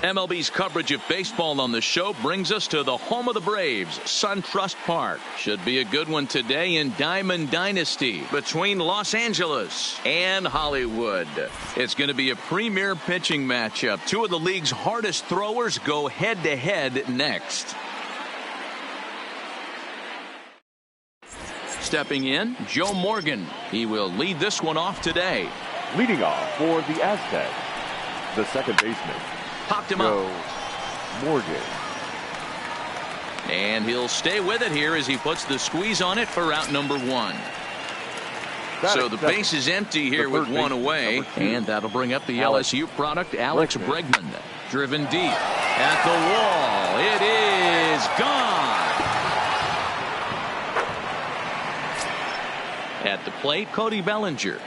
MLB's coverage of baseball on the show brings us to the home of the Braves, SunTrust Park. Should be a good one today in Diamond Dynasty between Los Angeles and Hollywood. It's going to be a premier pitching matchup. Two of the league's hardest throwers go head-to-head next. Stepping in, Joe Morgan. He will lead this one off today. Leading off for the Aztecs, the second baseman, Popped him Joe up. Morgan. And he'll stay with it here as he puts the squeeze on it for out number one. So the base is empty here with one away. And that'll bring up the LSU product, Alex Bregman. Driven deep at the wall. It is gone. At the plate, Cody Bellinger.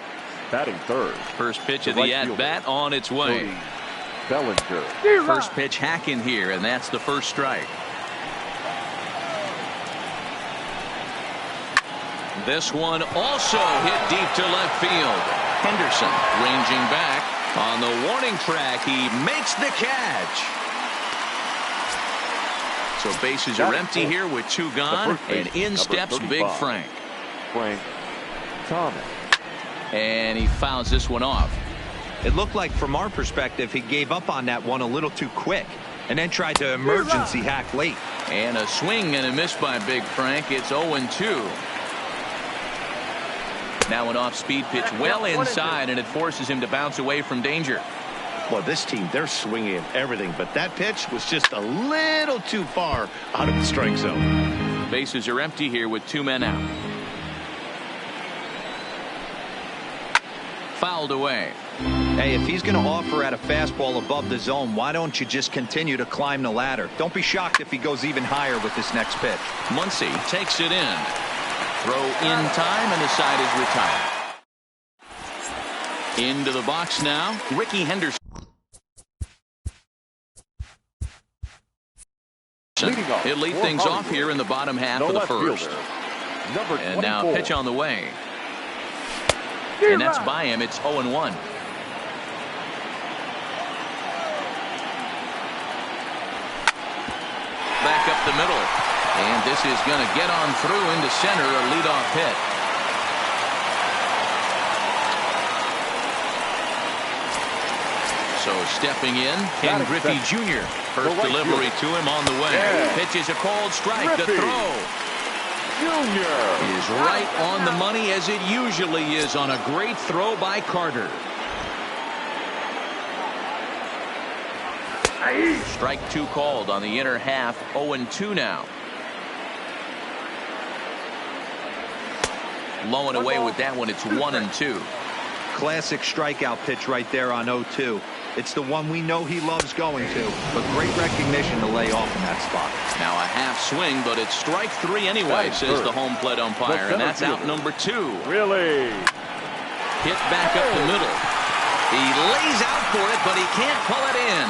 Batting third. First pitch of the at-bat on its way. Cody Bellinger. First pitch hack in here, and that's the first strike. This one also hit deep to left field. Henderson ranging back on the warning track. He makes the catch. So bases are empty here with two gone, and in steps Big Frank. Frank Thomas. And he fouls this one off. It looked like from our perspective he gave up on that one a little too quick and then tried to emergency hack late. And a swing and a miss by Big Frank. It's 0-2. Now an off-speed pitch well inside, and it forces him to bounce away from danger. Well, this team, they're swinging at everything, but that pitch was just a little too far out of the strike zone. Bases are empty here with two men out. Fouled away. Hey, if he's going to offer at a fastball above the zone, why don't you just continue to climb the ladder? Don't be shocked if he goes even higher with this next pitch. Muncy takes it in. Throw in time, and the side is retired. Into the box now, Ricky Henderson. He'll lead things off here in the bottom half of the first. And now pitch on the way. And that's by him. It's 0-1. Back up the middle. And this is going to get on through into center, a leadoff hit. So stepping in, Ken Griffey Jr. First delivery to him on the way. Pitches a cold strike. The throw is right on the money, as it usually is on a great throw by Carter. Strike two called on the inner half. 0-2 now. Low and away with that one. It's 1-2. Classic strikeout pitch right there on 0-2. It's the one we know he loves going to, but great recognition to lay off in that spot. Now a half swing, but it's strike three anyway, says the home plate umpire, and that's out number two. Really? Hit back up the middle. He lays out for it, but he can't pull it in.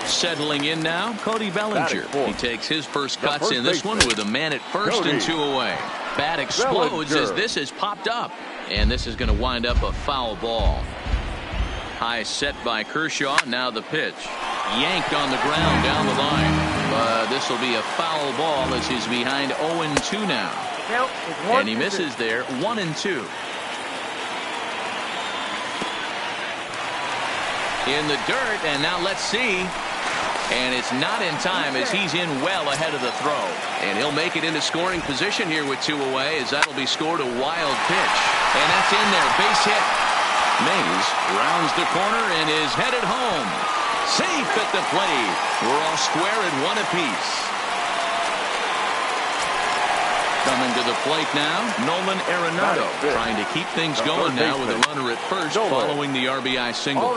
Settling in now, Cody Bellinger. He takes his first cuts in this one with a man at first and two away. Bat explodes as this is popped up. And this is going to wind up a foul ball. High set by Kershaw. Now the pitch. Yanked on the ground down the line. But this will be a foul ball as he's behind 0-2 now. And he misses there. 1-2. In the dirt, and now let's see. And it's not in time as he's in well ahead of the throw. And he'll make it into scoring position here with two away, as that'll be scored a wild pitch. And that's in there. Base hit. Mays rounds the corner and is headed home. Safe at the plate. We're all square at one apiece. Coming to the plate now, Nolan Arenado, trying to keep things going now with a runner at first following the RBI single.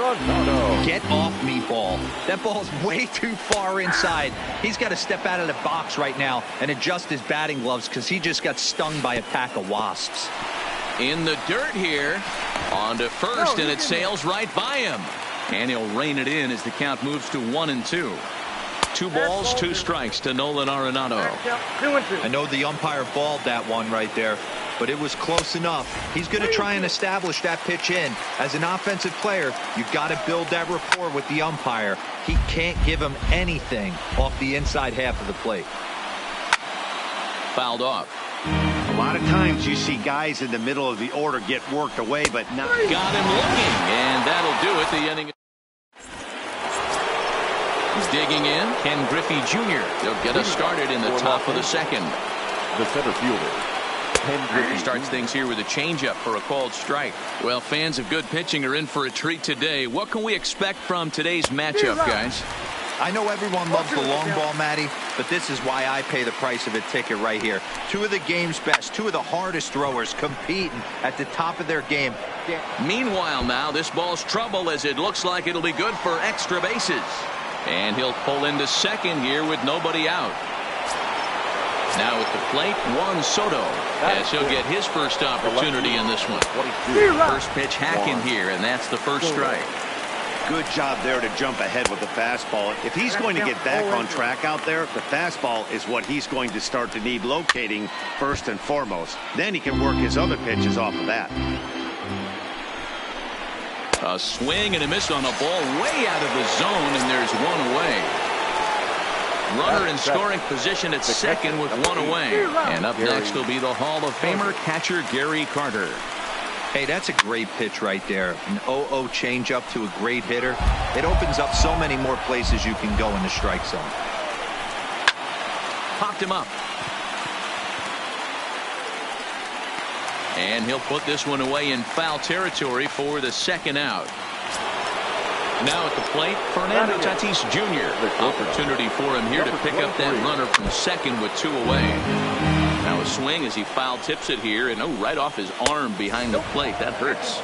Get off me, ball. That ball's way too far inside. He's got to step out of the box right now and adjust his batting gloves because he just got stung by a pack of wasps. In the dirt here, on to first, and it sails right by him. And he'll rein it in as the count moves to 1-2. 2 balls, 2 strikes to Nolan Arenado. I know the umpire balled that one right there. but it was close enough. He's going to try and establish that pitch in. As an offensive player, you've got to build that rapport with the umpire. He can't give him anything off the inside half of the plate. Fouled off. A lot of times you see guys in the middle of the order get worked away, but not. Got him looking, and that'll do it. The inning. He's digging in. Ken Griffey Jr. He'll get us started in the top of the second. The center fielder, Ken Griffey. Starts things here with a changeup for a called strike. Well, fans of good pitching are in for a treat today. What can we expect from today's matchup, guys? I know everyone loves the long ball, Matty, but this is why I pay the price of a ticket right here. Two of the game's best, two of the hardest throwers competing at the top of their game. Meanwhile, now this ball's trouble as it looks like it'll be good for extra bases. And he'll pull into second here with nobody out. Now at the plate, Juan Soto, as he'll get his first opportunity in this one. First pitch hacking here, and that's the first strike. Good job there to jump ahead with the fastball. If he's going to get back on track out there, the fastball is what he's going to start to need locating first and foremost. Then he can work his other pitches off of that. A swing and a miss on a ball way out of the zone, and there's one away. Runner in scoring position at second with one away. And up next will be the Hall of Famer catcher Gary Carter. Hey, that's a great pitch right there. An 0-0 changeup to a great hitter. It opens up so many more places you can go in the strike zone. Popped him up. And he'll put this one away in foul territory for the second out. Now at the plate, Fernando Tatis Jr. Opportunity for him here to pick up that runner from second with two away. Now a swing as he foul tips it here, and right off his arm behind the plate. That hurts.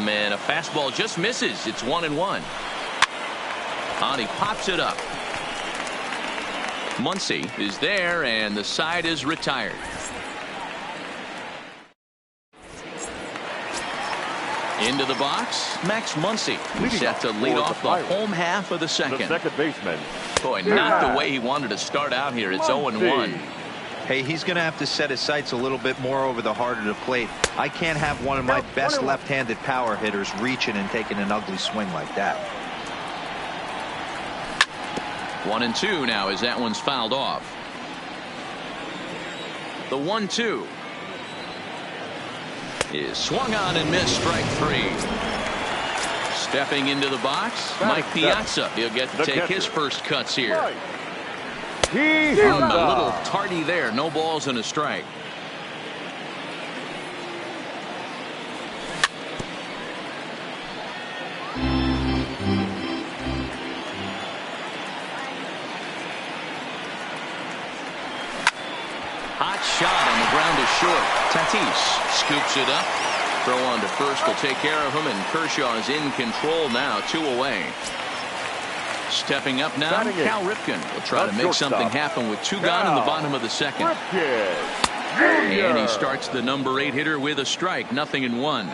Man, a fastball just misses. It's 1-1. And he pops it up. Muncy is there, and the side is retired. Into the box, Max Muncy, set to lead off the home half of the second. The second baseman. Boy, not the way he wanted to start out here. It's 0-1. Hey, he's going to have to set his sights a little bit more over the heart of the plate. I can't have one of my best left-handed power hitters reaching and taking an ugly swing like that. 1-2 now as that one's fouled off. The 1-2 is swung on and missed, strike three. Stepping into the box, Mike Piazza. He'll get to take his first cuts here. A little tardy there. No balls and a strike. Hot shot on the ground is short. Tatis scoops it up. Throw on to first will take care of him, and Kershaw is in control now, 2 away. Stepping up now, Cal Ripken will try to make something happen with 2 gone in the bottom of the second. And he starts the number 8 hitter with a strike, 0-1.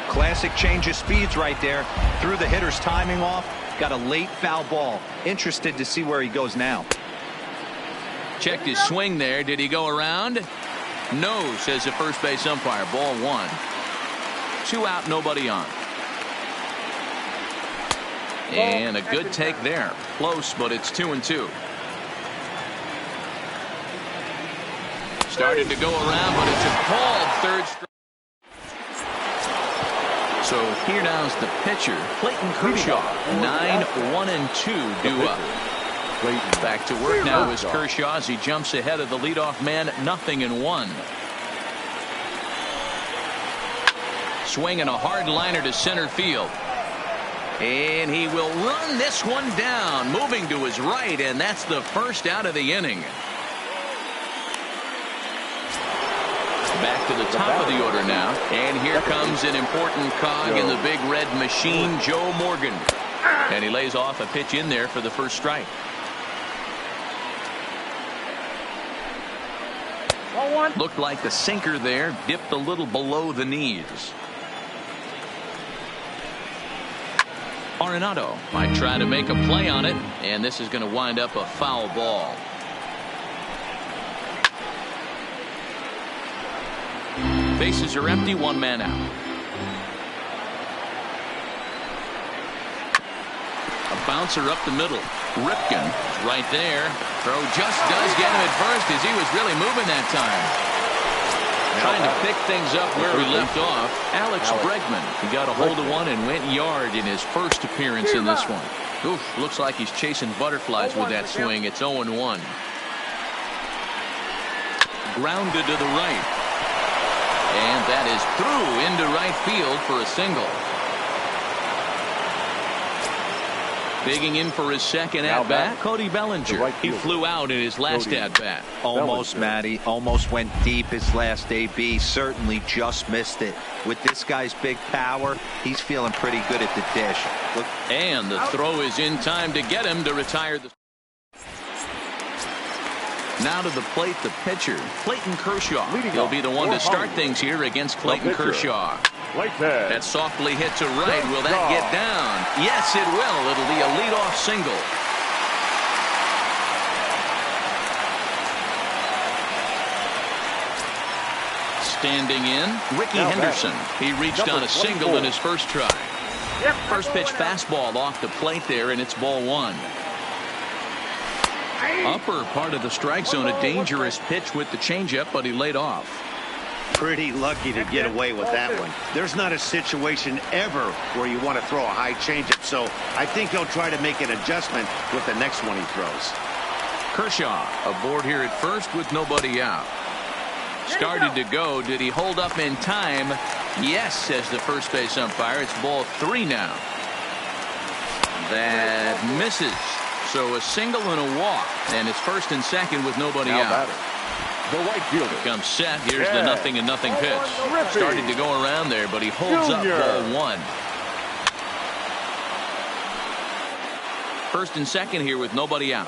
Classic change of speeds right there. Threw the hitter's timing off. Got a late foul ball. Interested to see where he goes now. Checked his swing there. Did he go around? No, says the first base umpire. Ball 1. 2 out, nobody on. And a good take there. Close, but it's 2-2. Started to go around, but it's a called third strike. So here now is the pitcher, Clayton Kershaw. 9-1-2 due up. Back to work now is Kershaw as he jumps ahead of the leadoff man, 0-1. Swinging a hard liner to center field. And he will run this one down, moving to his right, and that's the first out of the inning. Back to the top of the order now, and here comes an important cog in the big red machine, Joe Morgan. And he lays off a pitch in there for the first strike. Looked like the sinker there dipped a little below the knees. Arenado might try to make a play on it, and this is going to wind up a foul ball. Bases are empty, one man out. A bouncer up the middle. Ripken right there. Throw just does get him at first as he was really moving that time. Trying to pick things up where he left off. Alex Bregman. He got a hold of one and went yard in his first appearance in this one. Oof, looks like he's chasing butterflies with that swing. It's 0-1. Grounded to the right. And that is through into right field for a single. Digging in for his second at-bat, Cody Bellinger. He flew out in his last at-bat. Almost, Matty. Almost went deep his last AB. Certainly just missed it. With this guy's big power, he's feeling pretty good at the dish. Look. And the throw is in time to get him to retire the... Now to the plate, the pitcher, Clayton Kershaw. He'll be the one to start things here against Clayton Kershaw. That softly hit to right. Will that get down? Yes, it will. It'll be a leadoff single. Standing in, Ricky Henderson. He reached on a single in his first try. First pitch fastball off the plate there, and it's ball one. Upper part of the strike zone, a dangerous pitch with the changeup, but he laid off. Pretty lucky to get away with that one. There's not a situation ever where you want to throw a high changeup, so I think he'll try to make an adjustment with the next one he throws. Kershaw aboard here at first with nobody out. Started to go. Did he hold up in time? Yes, says the first base umpire. It's ball three now. That misses. So a single and a walk, and it's first and second with nobody out. The right fielder comes set. Here's the 0-0 pitch. Started to go around there, but he holds up ball one. First and second here with nobody out.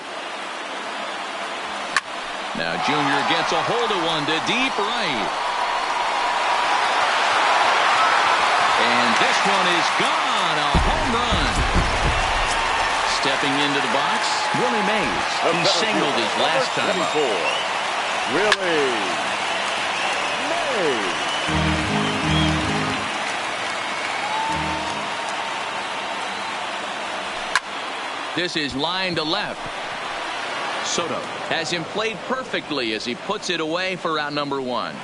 Now Junior gets a hold of one to deep right. And this one is gone. A home run. Stepping into the box, Willie Mays. He singled his last time up. Willie Mays. This is line to left. Soto has him played perfectly as he puts it away for out number one.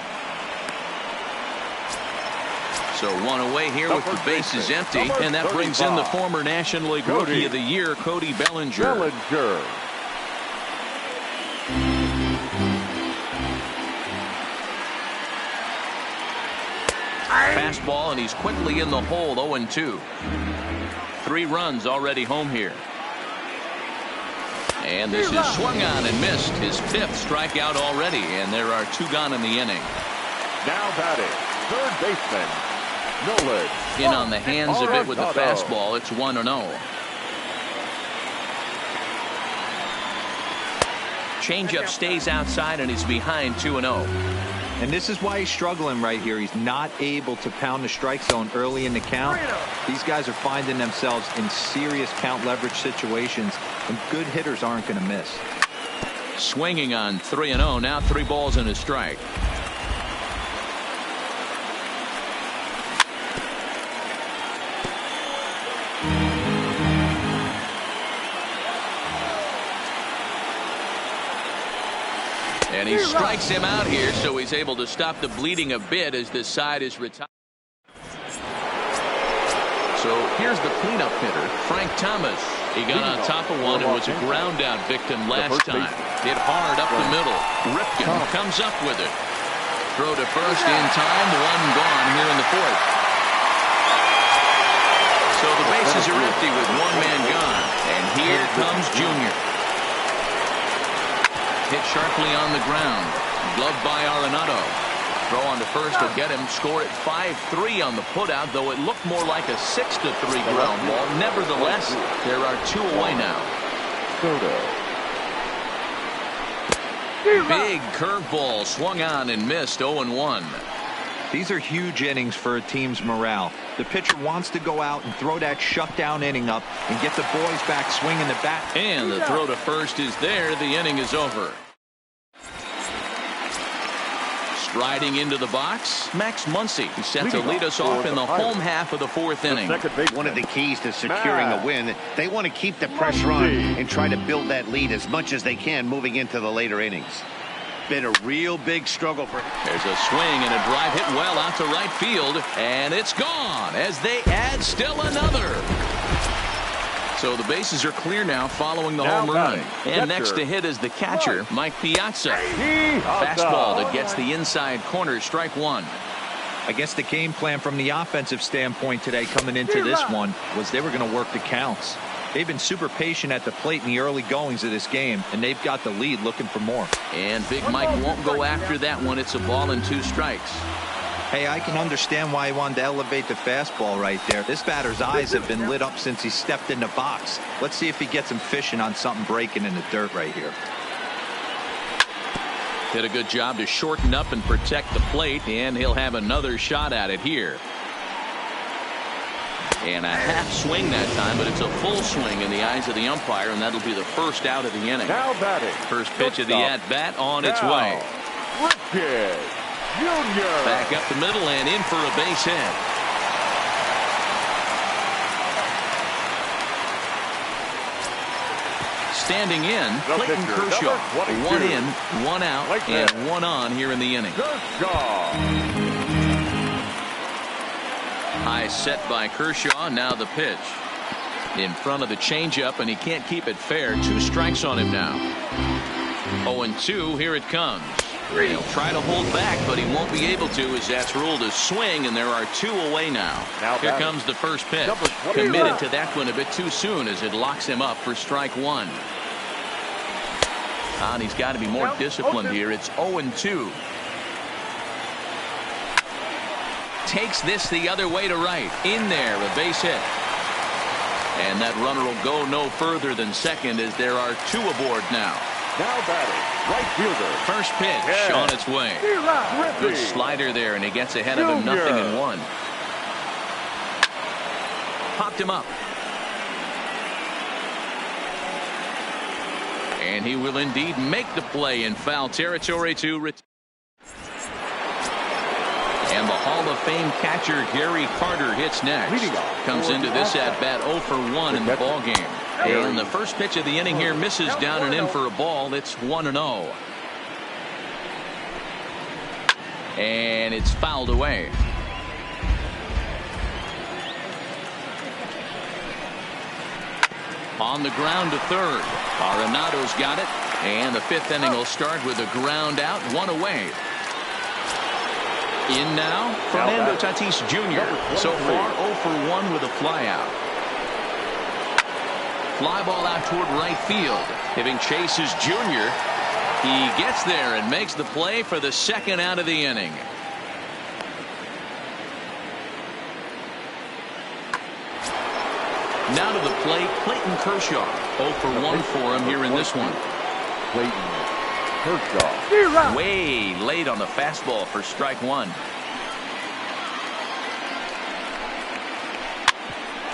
So one away here with the bases empty, and that brings in the former National League Rookie of the Year, Cody Bellinger. Fastball, and he's quickly in the hole, 0-2. 3 runs already home here. And this is swung on and missed. His 5th strikeout already, and there are 2 gone in the inning. Now batting, third baseman, Nolan. In on the hands of it with the fastball. It's 1-0. Changeup stays outside, and he's behind 2-0. And this is why he's struggling right here. He's not able to pound the strike zone early in the count. These guys are finding themselves in serious count leverage situations, and good hitters aren't going to miss. Swinging on 3-0. Now 3 balls and a strike. And he strikes him out here, so he's able to stop the bleeding a bit as this side is retired. So here's the cleanup hitter, Frank Thomas. He got on top of one and was a ground out victim last time. Hit hard up the middle. Ripken comes up with it. Throw to first in time. 1 gone here in the 4th. So the bases are empty with 1 man gone. And here comes Junior. Hit sharply on the ground. Gloved by Arenado. Throw on to first will get him. Score at 5-3 on the putout, though it looked more like a 6-3 ground ball. Nevertheless, there are 2 away now. Big curveball swung on and missed. 0-1. These are huge innings for a team's morale. The pitcher wants to go out and throw that shutdown inning up and get the boys back swinging the bat. And the throw to first is there. The inning is over. Striding into the box, Max Muncy. He's set to lead us off in the home half of the fourth inning. One of the keys to securing a win, they want to keep the pressure on and try to build that lead as much as they can moving into the later innings. Been a real big struggle for him. There's a swing and a drive hit well out to right field, and it's gone as they add still another. So the bases are clear now following the home run. And next to hit is the catcher, Mike Piazza. Fastball that gets the inside corner, strike one. I guess the game plan from the offensive standpoint today coming into this one was they were going to work the counts. They've been super patient at the plate in the early goings of this game, and they've got the lead looking for more. And Big Mike won't go after that one. It's a ball and 2 strikes. Hey, I can understand why he wanted to elevate the fastball right there. This batter's eyes have been lit up since he stepped in the box. Let's see if he gets him fishing on something breaking in the dirt right here. Did a good job to shorten up and protect the plate, and he'll have another shot at it here. And a half swing that time, but it's a full swing in the eyes of the umpire, and that'll be the first out of the inning. Now batting. First pitch of the at-bat on its way. Rickey Jr. Back up the middle and in for a base hit. Standing in, Clayton Kershaw. 1 in, 1 out, and 1 on here in the inning. High set by Kershaw. Now the pitch. In front of the changeup, and he can't keep it fair. 2 strikes on him now. 0-2. Here it comes. He'll try to hold back, but he won't be able to, as that's ruled a swing, and there are 2 away now. Here comes the first pitch. Committed to that one a bit too soon as it locks him up for strike 1. And he's got to be more disciplined here. It's 0-2. Takes this the other way to right. In there, a base hit. And that runner will go no further than second as there are 2 aboard now. Now batting, right fielder. First pitch on its way. Good slider there, and he gets ahead of him, 0-1. Popped him up. And he will indeed make the play in foul territory to retire. And the Hall of Fame catcher Gary Carter hits next. Comes into this at-bat 0 for 1 in the ballgame. And the first pitch of the inning here misses down and in for a ball. It's 1-0. And it's fouled away. On the ground to third. Arenado's got it. And the 5th inning will start with a ground out, 1 away. In now, Fernando Tatis Jr. So far 0 for 1 with a flyout. Fly ball out toward right field. Giving chases Jr. He gets there and makes the play for the 2nd out of the inning. Now to the plate, Clayton Kershaw. 0 for 1 for him here in this one. Clayton Kershaw. Way late on the fastball for strike 1.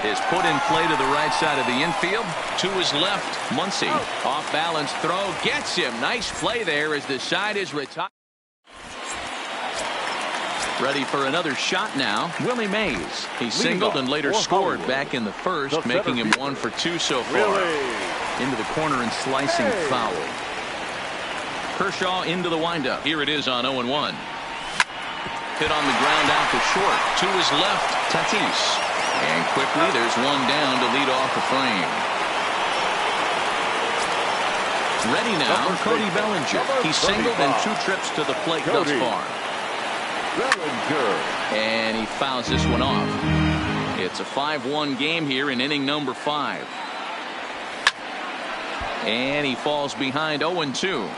Is put in play to the right side of the infield. To his left, Muncy. Off balance throw. Gets him. Nice play there as the side is retired. Ready for another shot now. Willie Mays. He singled and later scored back in the first, making him 1 for 2 so far. Into the corner and slicing foul. Kershaw into the windup. Here it is on 0-1. Hit on the ground out to short. To his left, Tatis. And quickly there's 1 down to lead off the frame. Ready now, Cody Bellinger. He singled and 2 trips to the plate thus far. And he fouls this one off. It's a 5-1 game here in inning number 5. And he falls behind 0-2.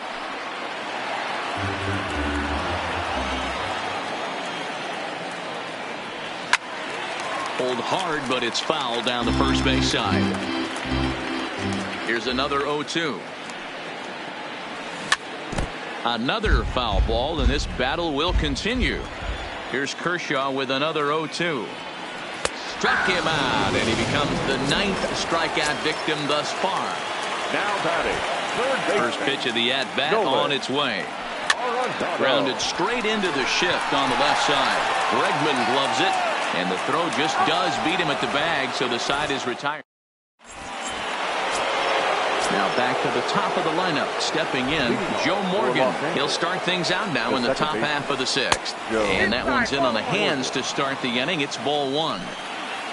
Hold hard, but it's foul down the first base side. Here's another 0-2. Another foul ball, and this battle will continue. Here's Kershaw with another 0-2. Struck him out, and he becomes the 9th strikeout victim thus far. Now batting, First pitch of the at-bat on its way. Grounded straight into the shift on the left side. Bregman gloves it, and the throw just does beat him at the bag, so the side is retired. Now back to the top of the lineup. Stepping in, Joe Morgan. He'll start things out now in the top half of the 6th. And that one's in on the hands to start the inning. It's ball 1.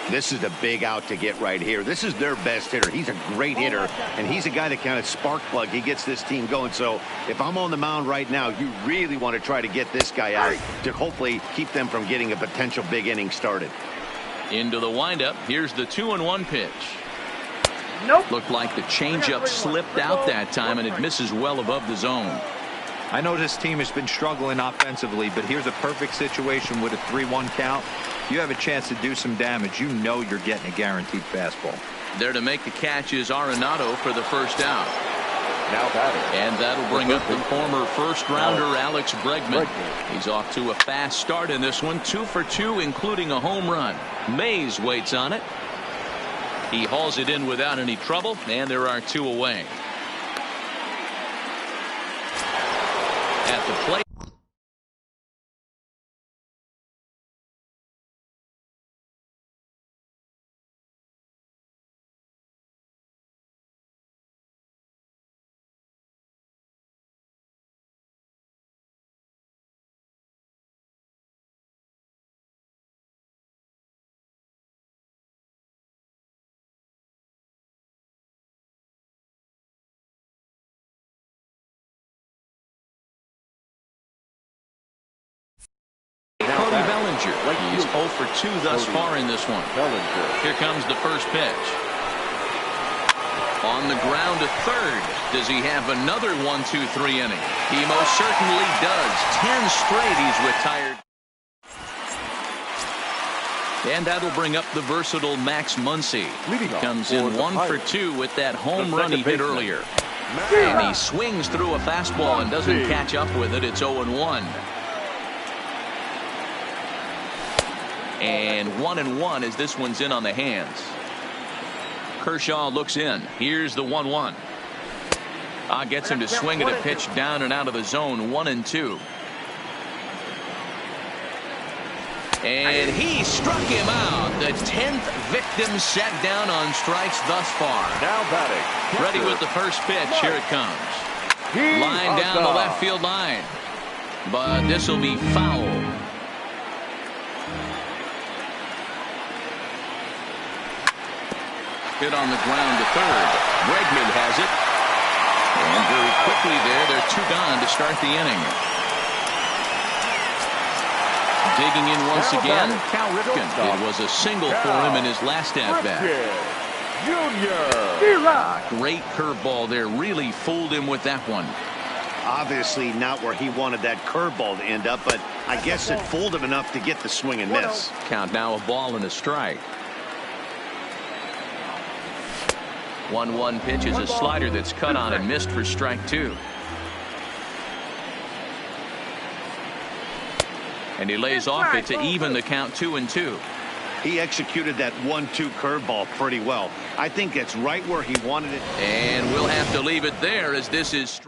This is a big out to get right here. This is their best hitter. He's a great hitter, and he's a guy that kind of spark plug. He gets this team going. So if I'm on the mound right now, you really want to try to get this guy out to hopefully keep them from getting a potential big inning started. Into the windup. Here's the 2-1 pitch. Nope. Looked like the changeup slipped out that time, and it misses well above the zone. I know this team has been struggling offensively, but here's a perfect situation with a 3-1 count. You have a chance to do some damage. You know you're getting a guaranteed fastball. There to make the catch is Arenado for the first out. now batting. And that'll bring up the former first-rounder Alex Bregman. He's off to a fast start in this one. 2 for 2, including a home run. Mays waits on it. He hauls it in without any trouble, and there are 2 away. At the plate. Cody Bellinger. He's 0 for 2 thus far in this one. Here comes the first pitch. On the ground to third. Does he have another 1-2-3 inning? He most certainly does. 10 straight he's retired. And that'll bring up the versatile Max Muncy. He comes in 1 for 2 with that home run he hit earlier. And he swings through a fastball and doesn't catch up with it. It's 0-1. And 1-1 as this one's in on the hands. Kershaw looks in. Here's the 1-1. Gets him to swing at a pitch down and out of the zone. 1-2. And he struck him out. The 10th victim set down on strikes thus far. Now batting. Ready with the first pitch. Here it comes. Line down the left field line. But this will be foul. Hit on the ground to third. Bregman has it. And very quickly they're 2 gone to start the inning. Digging in once again, Cal Ripken. It was a single for him in his last at-bat. Great curveball there. Really fooled him with that one. Obviously not where he wanted that curveball to end up, but I guess it fooled him enough to get the swing and miss. Count now, a ball and a strike. 1-1 pitch is a slider that's cut on and missed for strike 2. And he lays off it to even the count 2-2. He executed that 1-2 curveball pretty well. I think it's right where he wanted it. And we'll have to leave it there as this is.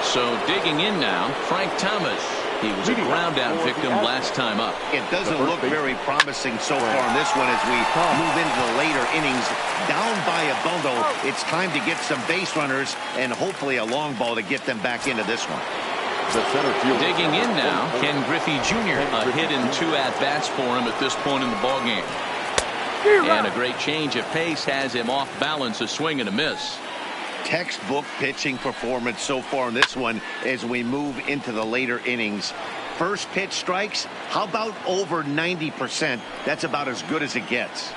So digging in now, Frank Thomas. He was a ground out victim last time up. It doesn't look very promising so far in this one as we move into the later innings. Down by a bundle, it's time to get some base runners and hopefully a long ball to get them back into this one. Digging in now, Ken Griffey Jr. A hit in 2 at-bats for him at this point in the ballgame. And a great change of pace has him off balance, a swing and a miss. Textbook pitching performance so far in this one as we move into the later innings. First pitch strikes, how about over 90%? That's about as good as it gets.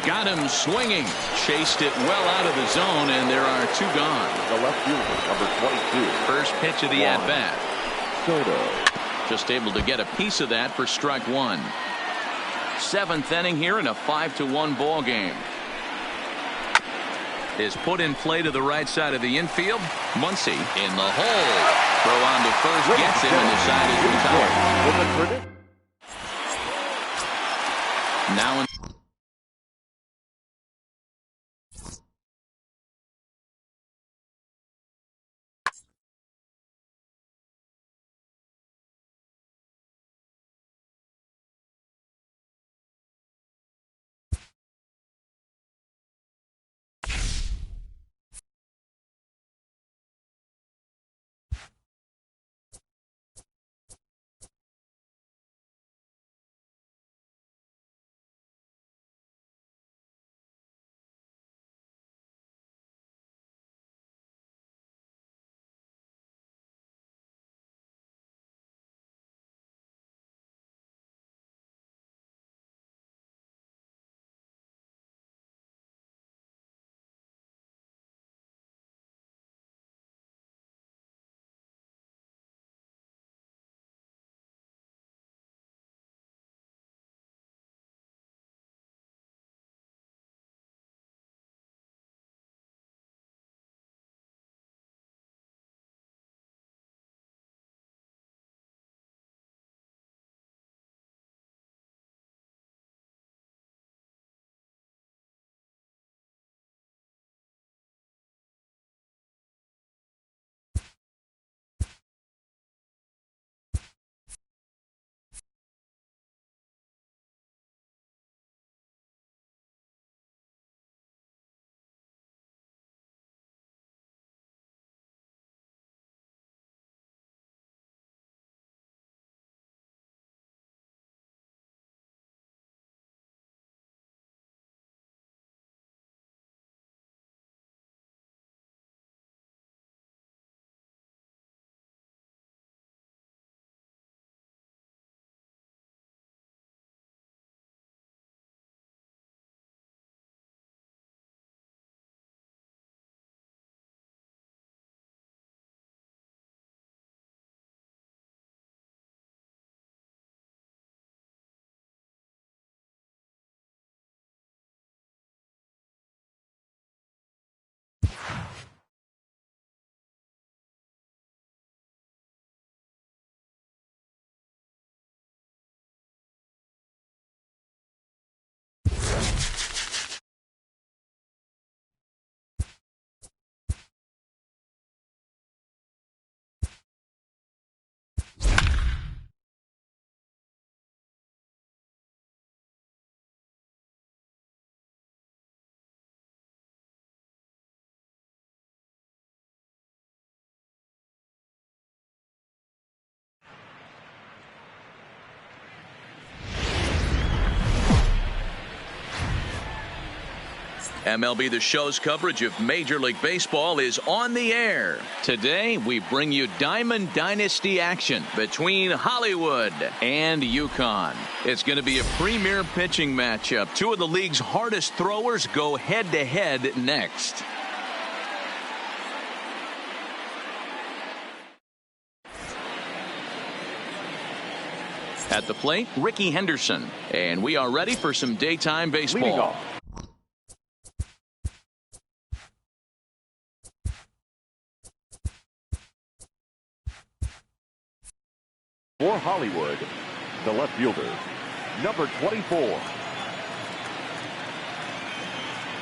Got him swinging. Chased it well out of the zone, and there are 2 gone. The left fielder, number 22. First pitch of the at-bat. Soto. Just able to get a piece of that for strike 1. 7th inning here in a 5-1 ball game. is put in play to the right side of the infield. Muncy in the hole. Throw on to first gets him, and the side is retired. Now in MLB The Show's coverage of Major League Baseball is on the air. Today, we bring you Diamond Dynasty action between Hollywood and UConn. It's going to be a premier pitching matchup. Two of the league's hardest throwers go head-to-head next. At the plate, Ricky Henderson. And we are ready for some daytime baseball. For Hollywood, the left fielder, number 24.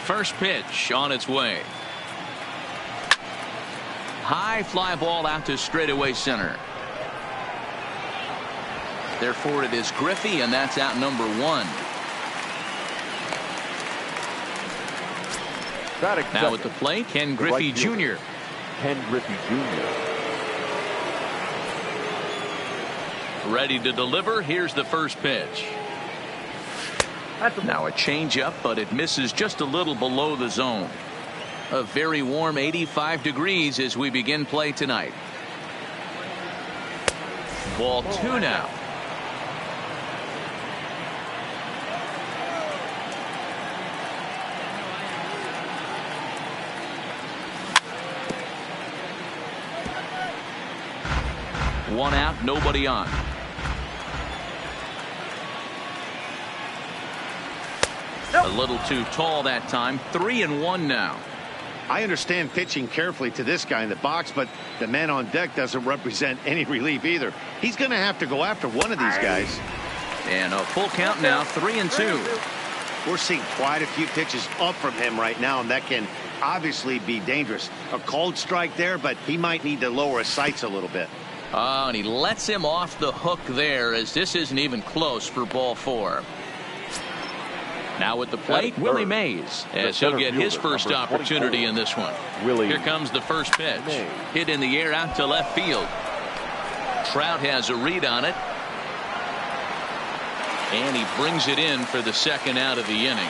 First pitch on its way. High fly ball out to straightaway center. Therefore, it is Griffey, and that's out number one. Now at the plate, Ken Griffey Jr. Ken Griffey Jr. Ready to deliver. Here's the first pitch. Now a changeup, but it misses just a little below the zone. A very warm 85 degrees as we begin play tonight. Ball two now. One out, nobody on. A little too tall that time. 3-1 now. I understand pitching carefully to this guy in the box, but the man on deck doesn't represent any relief either. He's going to have to go after one of these guys. And a full count now, 3-2. We're seeing quite a few pitches up from him right now, and that can obviously be dangerous. A called strike there, but he might need to lower his sights a little bit. Oh, and he lets him off the hook there, as this isn't even close for ball 4. Now at the plate, Willie Mays, as he'll get his first opportunity in this one. Here comes the first pitch. Hit in the air out to left field. Trout has a read on it. And he brings it in for the second out of the inning.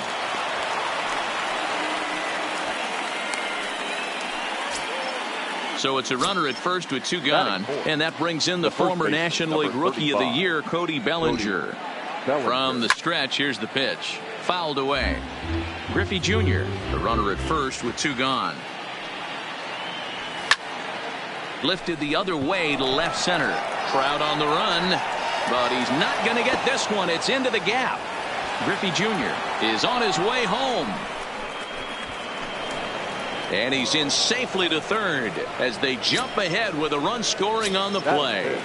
So it's a runner at first with 2 gone, and that brings in the former National League Rookie of the Year, Cody Bellinger. From the stretch, here's the pitch. Fouled away. Griffey Jr., the runner at first with 2 gone. Lifted the other way to left center. Trout on the run, but he's not going to get this one. It's into the gap. Griffey Jr. is on his way home. And he's in safely to third as they jump ahead with a run scoring on the play.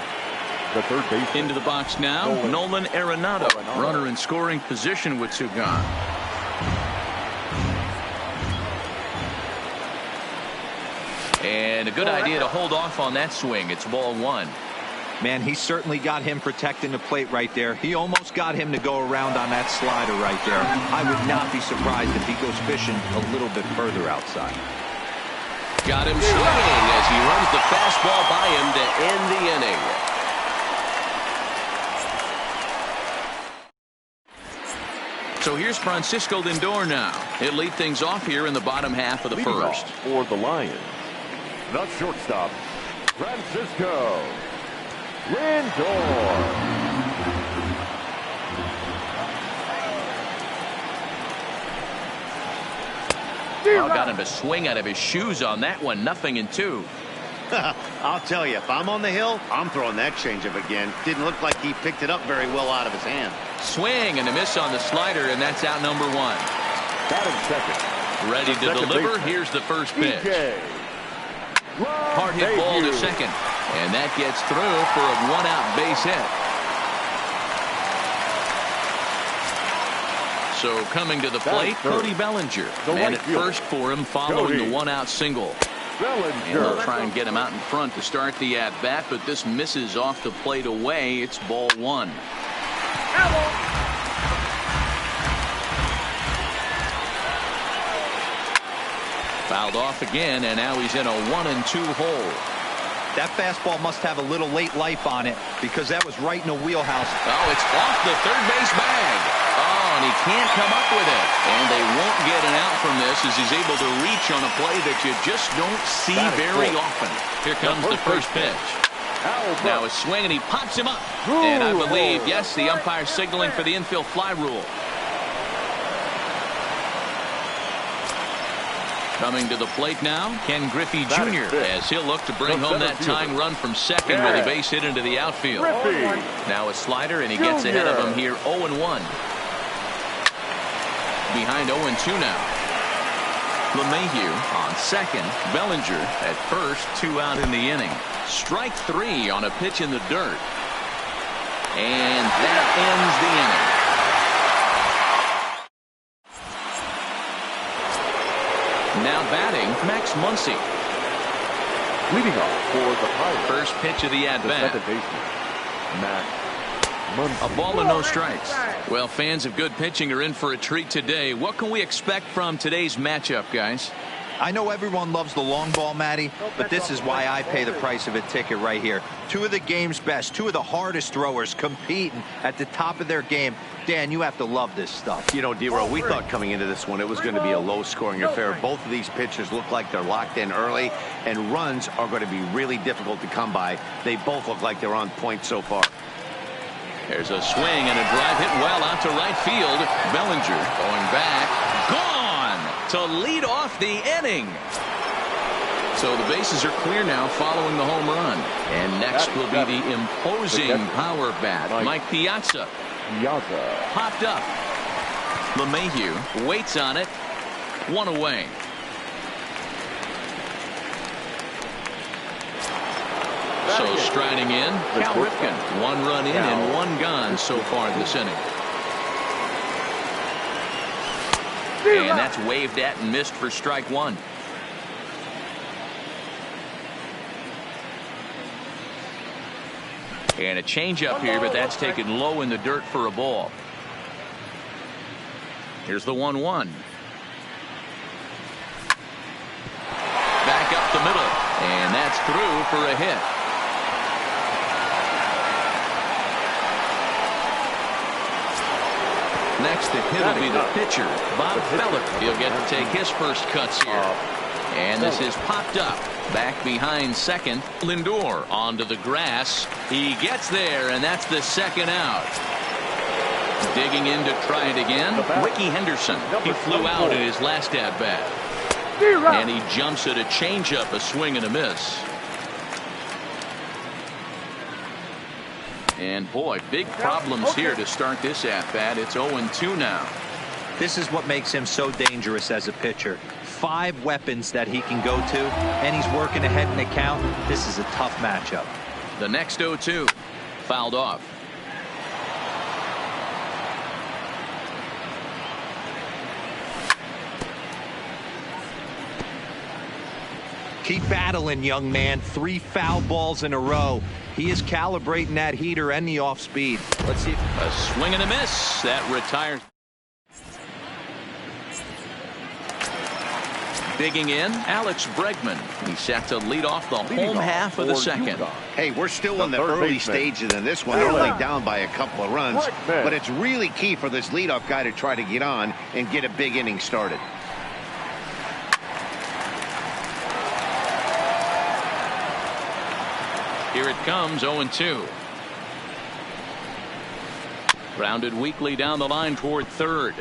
The third base into the box now, Nolan Arenado, runner in scoring position with 2 gone. And a good idea to hold off on that swing. It's ball 1. Man, he certainly got him protecting the plate right there. He almost got him to go around on that slider right there. I would not be surprised if he goes fishing a little bit further outside. Got him swinging as he runs the fastball by him to end the inning. So here's Francisco Lindor now. He'll lead things off here in the bottom half of the first. For the Lions, the shortstop, Francisco Lindor. Got him to swing out of his shoes on that one. 0-2. I'll tell you, if I'm on the hill, I'm throwing that changeup again. Didn't look like he picked it up very well out of his hand. Swing and a miss on the slider, and that's out number 1. Batting second. Ready to deliver. Baseman. Here's the first pitch. Hard hit ball to second, and that gets through for a 1-out base hit. So coming to the plate, Cody Bellinger. Man at first for him following the 1-out single. And they'll try and get him out in front to start the at-bat, but this misses off the plate away. It's ball 1. Fouled off again, and now he's in a 1-2 hole. That fastball must have a little late life on it because that was right in the wheelhouse. Oh, it's off the third base bag. Oh, and he can't come up with it. And they won't get an out from this as he's able to reach on a play that you just don't see very often. Here comes the first pitch. Now a swing, and he pops him up. And I believe, yes, the umpire signaling for the infield fly rule. Coming to the plate now, Ken Griffey Jr. as he'll look to bring home that tying run from second with a base hit into the outfield. Now a slider, and he gets ahead of him here 0-1. Behind 0-2 now. LeMahieu on second. Bellinger at first. 2 out in the inning. Strike 3 on a pitch in the dirt. And that ends the inning. Now batting, Max Muncy. Leading off for the Pirates. First pitch of the at-bat. Max Muncy. A ball and no strikes. Well, fans of good pitching are in for a treat today. What can we expect from today's matchup, guys? I know everyone loves the long ball, Matty, but this is why I pay the price of a ticket right here. 2 of the game's best, 2 of the hardest throwers competing at the top of their game. Dan, you have to love this stuff. You know, D-Row, we thought coming into this one it was going to be a low-scoring affair. Both of these pitchers look like they're locked in early, and runs are going to be really difficult to come by. They both look like they're on point so far. There's a swing and a drive hit well out to right field. Bellinger going back. Gone to lead off the inning. So the bases are clear now following the home run. And next will be the imposing power bat, Mike Piazza. Popped up. LeMahieu waits on it. 1 away. So striding in, Cal Ripken. 1 run in and 1 gone so far this inning. And that's waved at and missed for strike 1. And a changeup here, but that's taken low in the dirt for a ball. Here's the 1-1. Back up the middle, and that's through for a hit. Next to hit will be the pitcher, Bob Feller. He'll get to take his first cuts here. And this is popped up. Back behind second. Lindor onto the grass. He gets there, and that's the second out. Digging in to try it again, Ricky Henderson. He flew out in his last at-bat. And he jumps at a changeup, a swing and a miss. And boy, big problems here to start this at-bat. It's 0-2 now. This is what makes him so dangerous as a pitcher. 5 weapons that he can go to, and he's working ahead in the count. This is a tough matchup. The next 0-2, fouled off. Keep battling, young man. 3 foul balls in a row. He is calibrating that heater and the off speed. Let's see. A swing and a miss. That retires. Digging in, Alex Bregman. He's set to lead off the home half of the second. Hey, we're still in the early stages of this one. They're only down by a couple of runs. But it's really key for this leadoff guy to try to get on and get a big inning started. Here it comes, 0-2. Grounded weakly down the line toward third.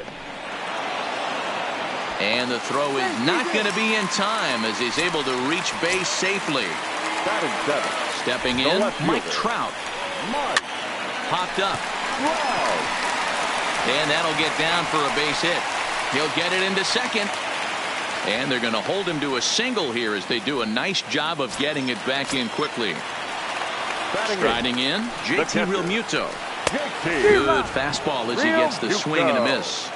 And the throw is not going to be in time as he's able to reach base safely. Stepping in, Mike Trout. Popped up. And that'll get down for a base hit. He'll get it into second. And they're going to hold him to a single here as they do a nice job of getting it back in quickly. Striding in, JT Realmuto. Good fastball as he gets the swing and a miss.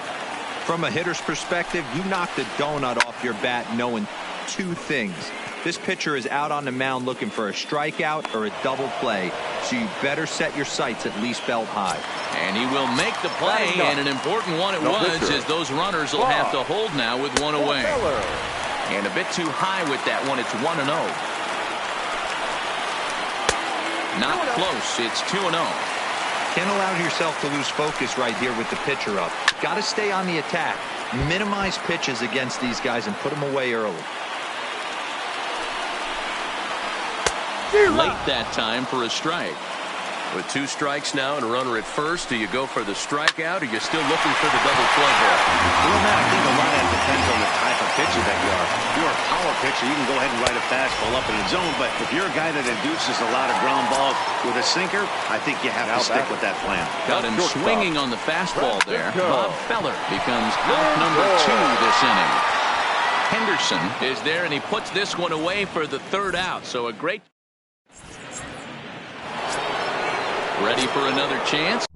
From a hitter's perspective, you knocked the donut off your bat knowing 2 things. This pitcher is out on the mound looking for a strikeout or a double play, so you better set your sights at least belt high. And he will make the play, and an important one it was, as those runners will have to hold now with 1 away. And a bit too high with that one. It's 1-0. Not close. It's 2-0. Can't allow yourself to lose focus right here with the pitcher up. Got to stay on the attack. Minimize pitches against these guys and put them away early. Late that time for a strike. With 2 strikes now and a runner at first, do you go for the strikeout or are you still looking for the double play here? Well, Matt, I think a lot of that depends on the type of pitcher that you are. If you're a power pitcher, you can go ahead and ride a fastball up in the zone, but if you're a guy that induces a lot of ground balls with a sinker, I think you have to stick with that plan. Got him swinging on the fastball there. Bob Feller becomes out number 2 this inning. Henderson is there, and he puts this one away for the 3rd out. So a great. Ready for another chance.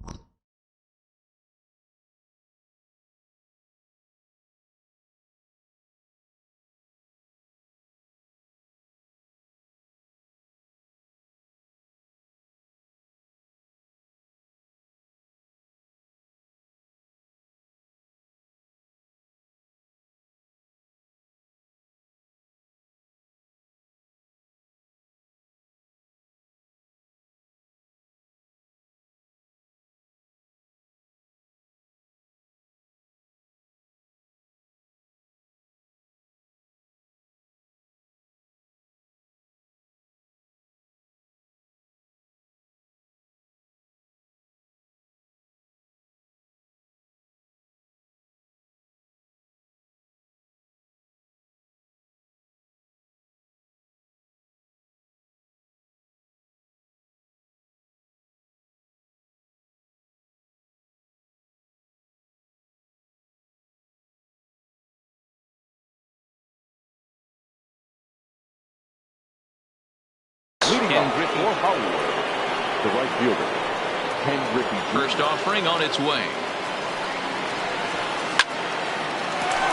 Ken Griffey. For Howard, the right fielder, Ken Griffey. First offering on its way.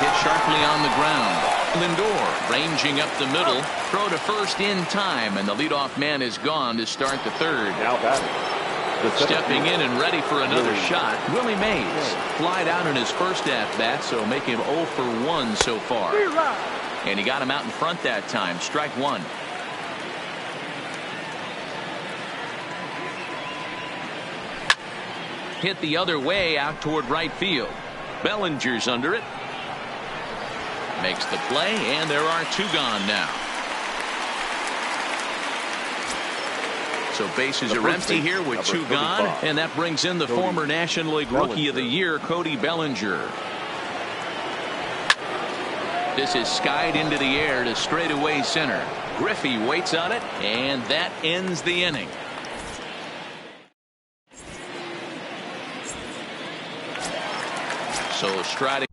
Hit sharply on the ground. Lindor ranging up the middle. Throw to first in time, and the leadoff man is gone to start the third. Now batting. Stepping in and ready for another shot, Willie Mays. Flied out in his first at-bat, so make him 0 for 1 so far. And he got him out in front that time. Strike one. Hit the other way out toward right field. Bellinger's under it. Makes the play, and there are two gone now. So bases are empty here with two gone, and that brings in the former National League Rookie of the Year, Cody Bellinger. This is skied into the air to straightaway center. Griffey waits on it, and that ends the inning. So striding.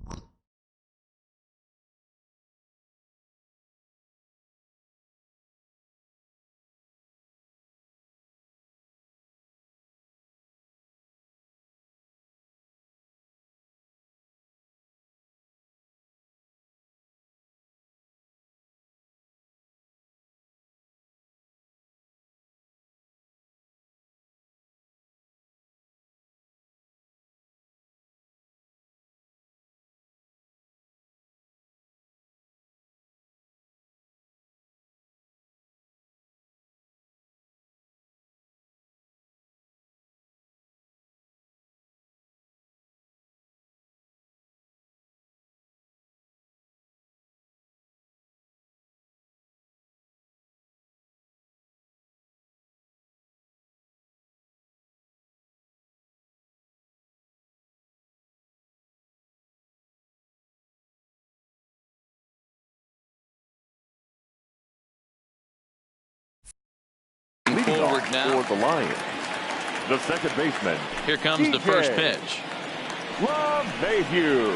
Forward now for the Lions, the second baseman. Here comes the first pitch. LeMahieu.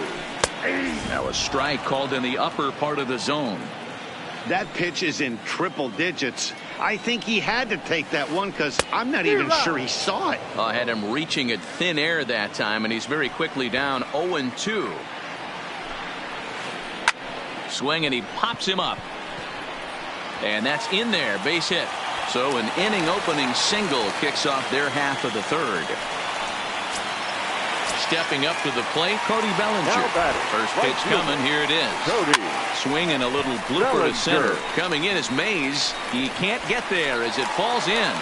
Now a strike called in the upper part of the zone. That pitch is in triple digits. I think he had to take that one because I'm not even sure he saw it. I had him reaching at thin air that time, and he's very quickly down 0-2. Swing, and he pops him up. And that's in there, base hit. So an inning opening single kicks off their half of the third. Stepping up to the plate, Cody Bellinger. First pitch coming, here it is. Cody. Swinging a little blooper to center. Coming in is Mays. He can't get there as it falls in.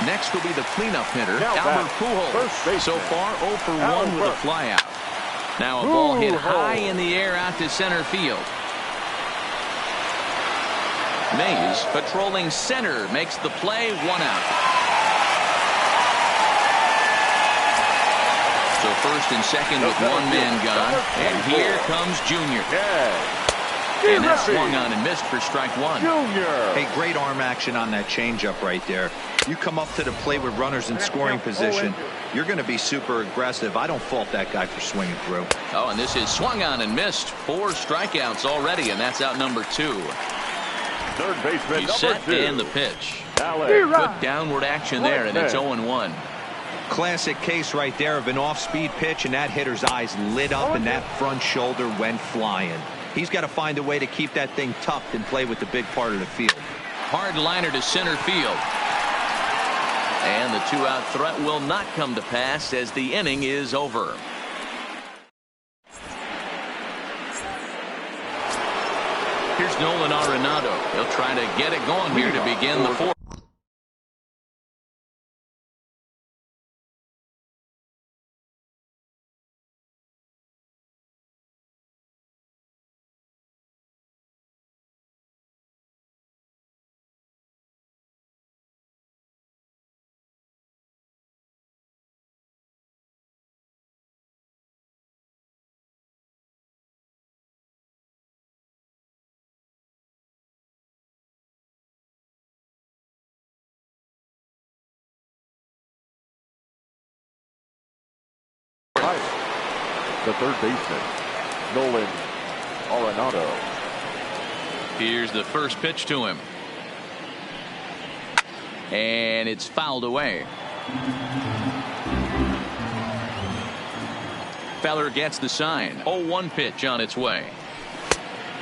Next will be the cleanup hitter, Albert Pujols. So far 0 for 1 with a flyout. Now a ball hit high in the air out to center field. Mays patrolling center makes the play, 1 out. So first and second with one man gone, and here comes Junior. And that swung on and missed for strike one. Hey, great arm action on that changeup right there. You come up to the plate with runners in scoring position, you're going to be super aggressive. I don't fault that guy for swinging through. Oh, and this is swung on and missed. 4 strikeouts already, and that's out number 2. Third baseman, He's set, 2. and the pitch. Good downward action there, and it's 0-1. Classic case right there of an off-speed pitch, and that hitter's eyes lit up, and that front shoulder went flying. He's got to find a way to keep that thing tucked and play with the big part of the field. Hard liner to center field. And the 2-out threat will not come to pass as the inning is over. Here's Nolan Arenado. He'll try to get it going here to begin the fourth. The third baseman, Nolan Arenado. Here's the first pitch to him. And it's fouled away. Feller gets the sign. 0-1 pitch on its way.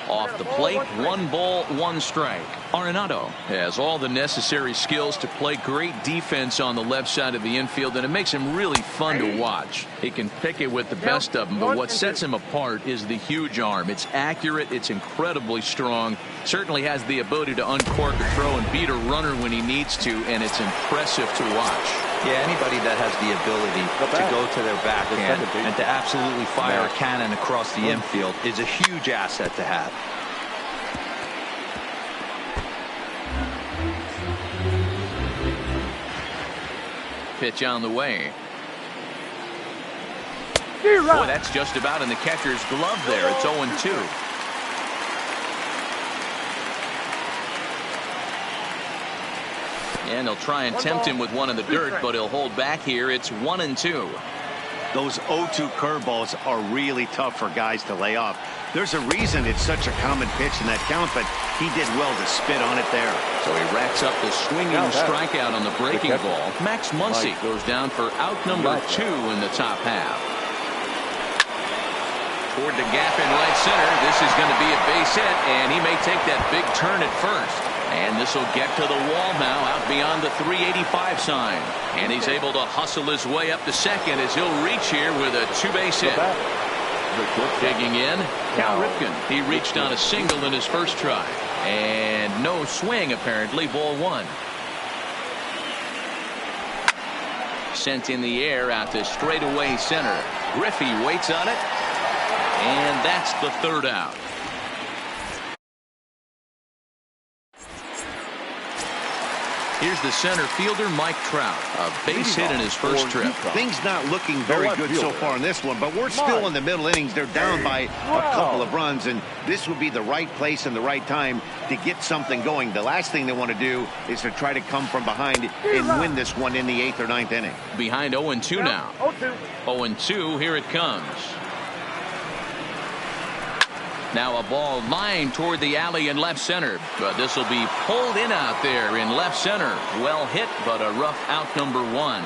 Off the plate, 1 ball, 1 strike. Arenado has all the necessary skills to play great defense on the left side of the infield, and it makes him really fun to watch. He can pick it with the best of them, but what sets him apart is the huge arm. It's accurate, it's incredibly strong, certainly has the ability to uncork a throw and beat a runner when he needs to, and it's impressive to watch. Yeah, anybody that has the ability to go to their backhand and to absolutely fire a cannon across the infield is a huge asset to have. Pitch on the way. Boy, that's just about in the catcher's glove there. It's 0-2. And they'll try and tempt him with one in the dirt, but he'll hold back here. It's 1-2. Those 0-2 curveballs are really tough for guys to lay off. There's a reason it's such a common pitch in that count, but he did well to spit on it there. So he racks up the swinging strikeout on the breaking ball. Max Muncy goes down for out number 2 in the top half. Toward the gap in right center. This is going to be a base hit, and he may take that big turn at first. And this will get to the wall now, out beyond the 385 sign. And he's able to hustle his way up to second as he'll reach here with a 2-base hit. Digging in, Cal Ripken. He reached on a single in his first try. And no swing, apparently. Ball 1. Sent in the air out to straightaway center. Griffey waits on it. And that's the 3rd out. Here's the center fielder, Mike Trout. A base hit in his first trip. Things not looking very good so far in this one, but we're still in the middle innings. They're down by a couple of runs, and this would be the right place and the right time to get something going. The last thing they want to do is to try to come from behind and win this one in the 8th or 9th inning. Behind 0-2 now. 0-2, here it comes. Now a ball lined toward the alley in left center, but this will be pulled in out there in left center. Well hit, but a rough out number 1.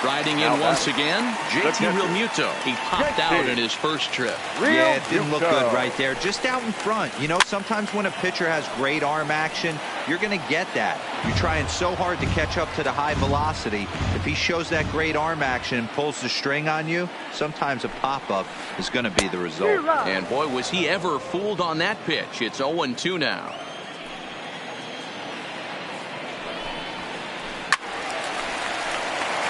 Riding in once again, JT Realmuto. He popped out in his first trip. Yeah, it didn't look good right there. Just out in front. You know, sometimes when a pitcher has great arm action, you're going to get that. You're trying so hard to catch up to the high velocity. If he shows that great arm action and pulls the string on you, sometimes a pop-up is going to be the result. And boy, was he ever fooled on that pitch. It's 0-2 now.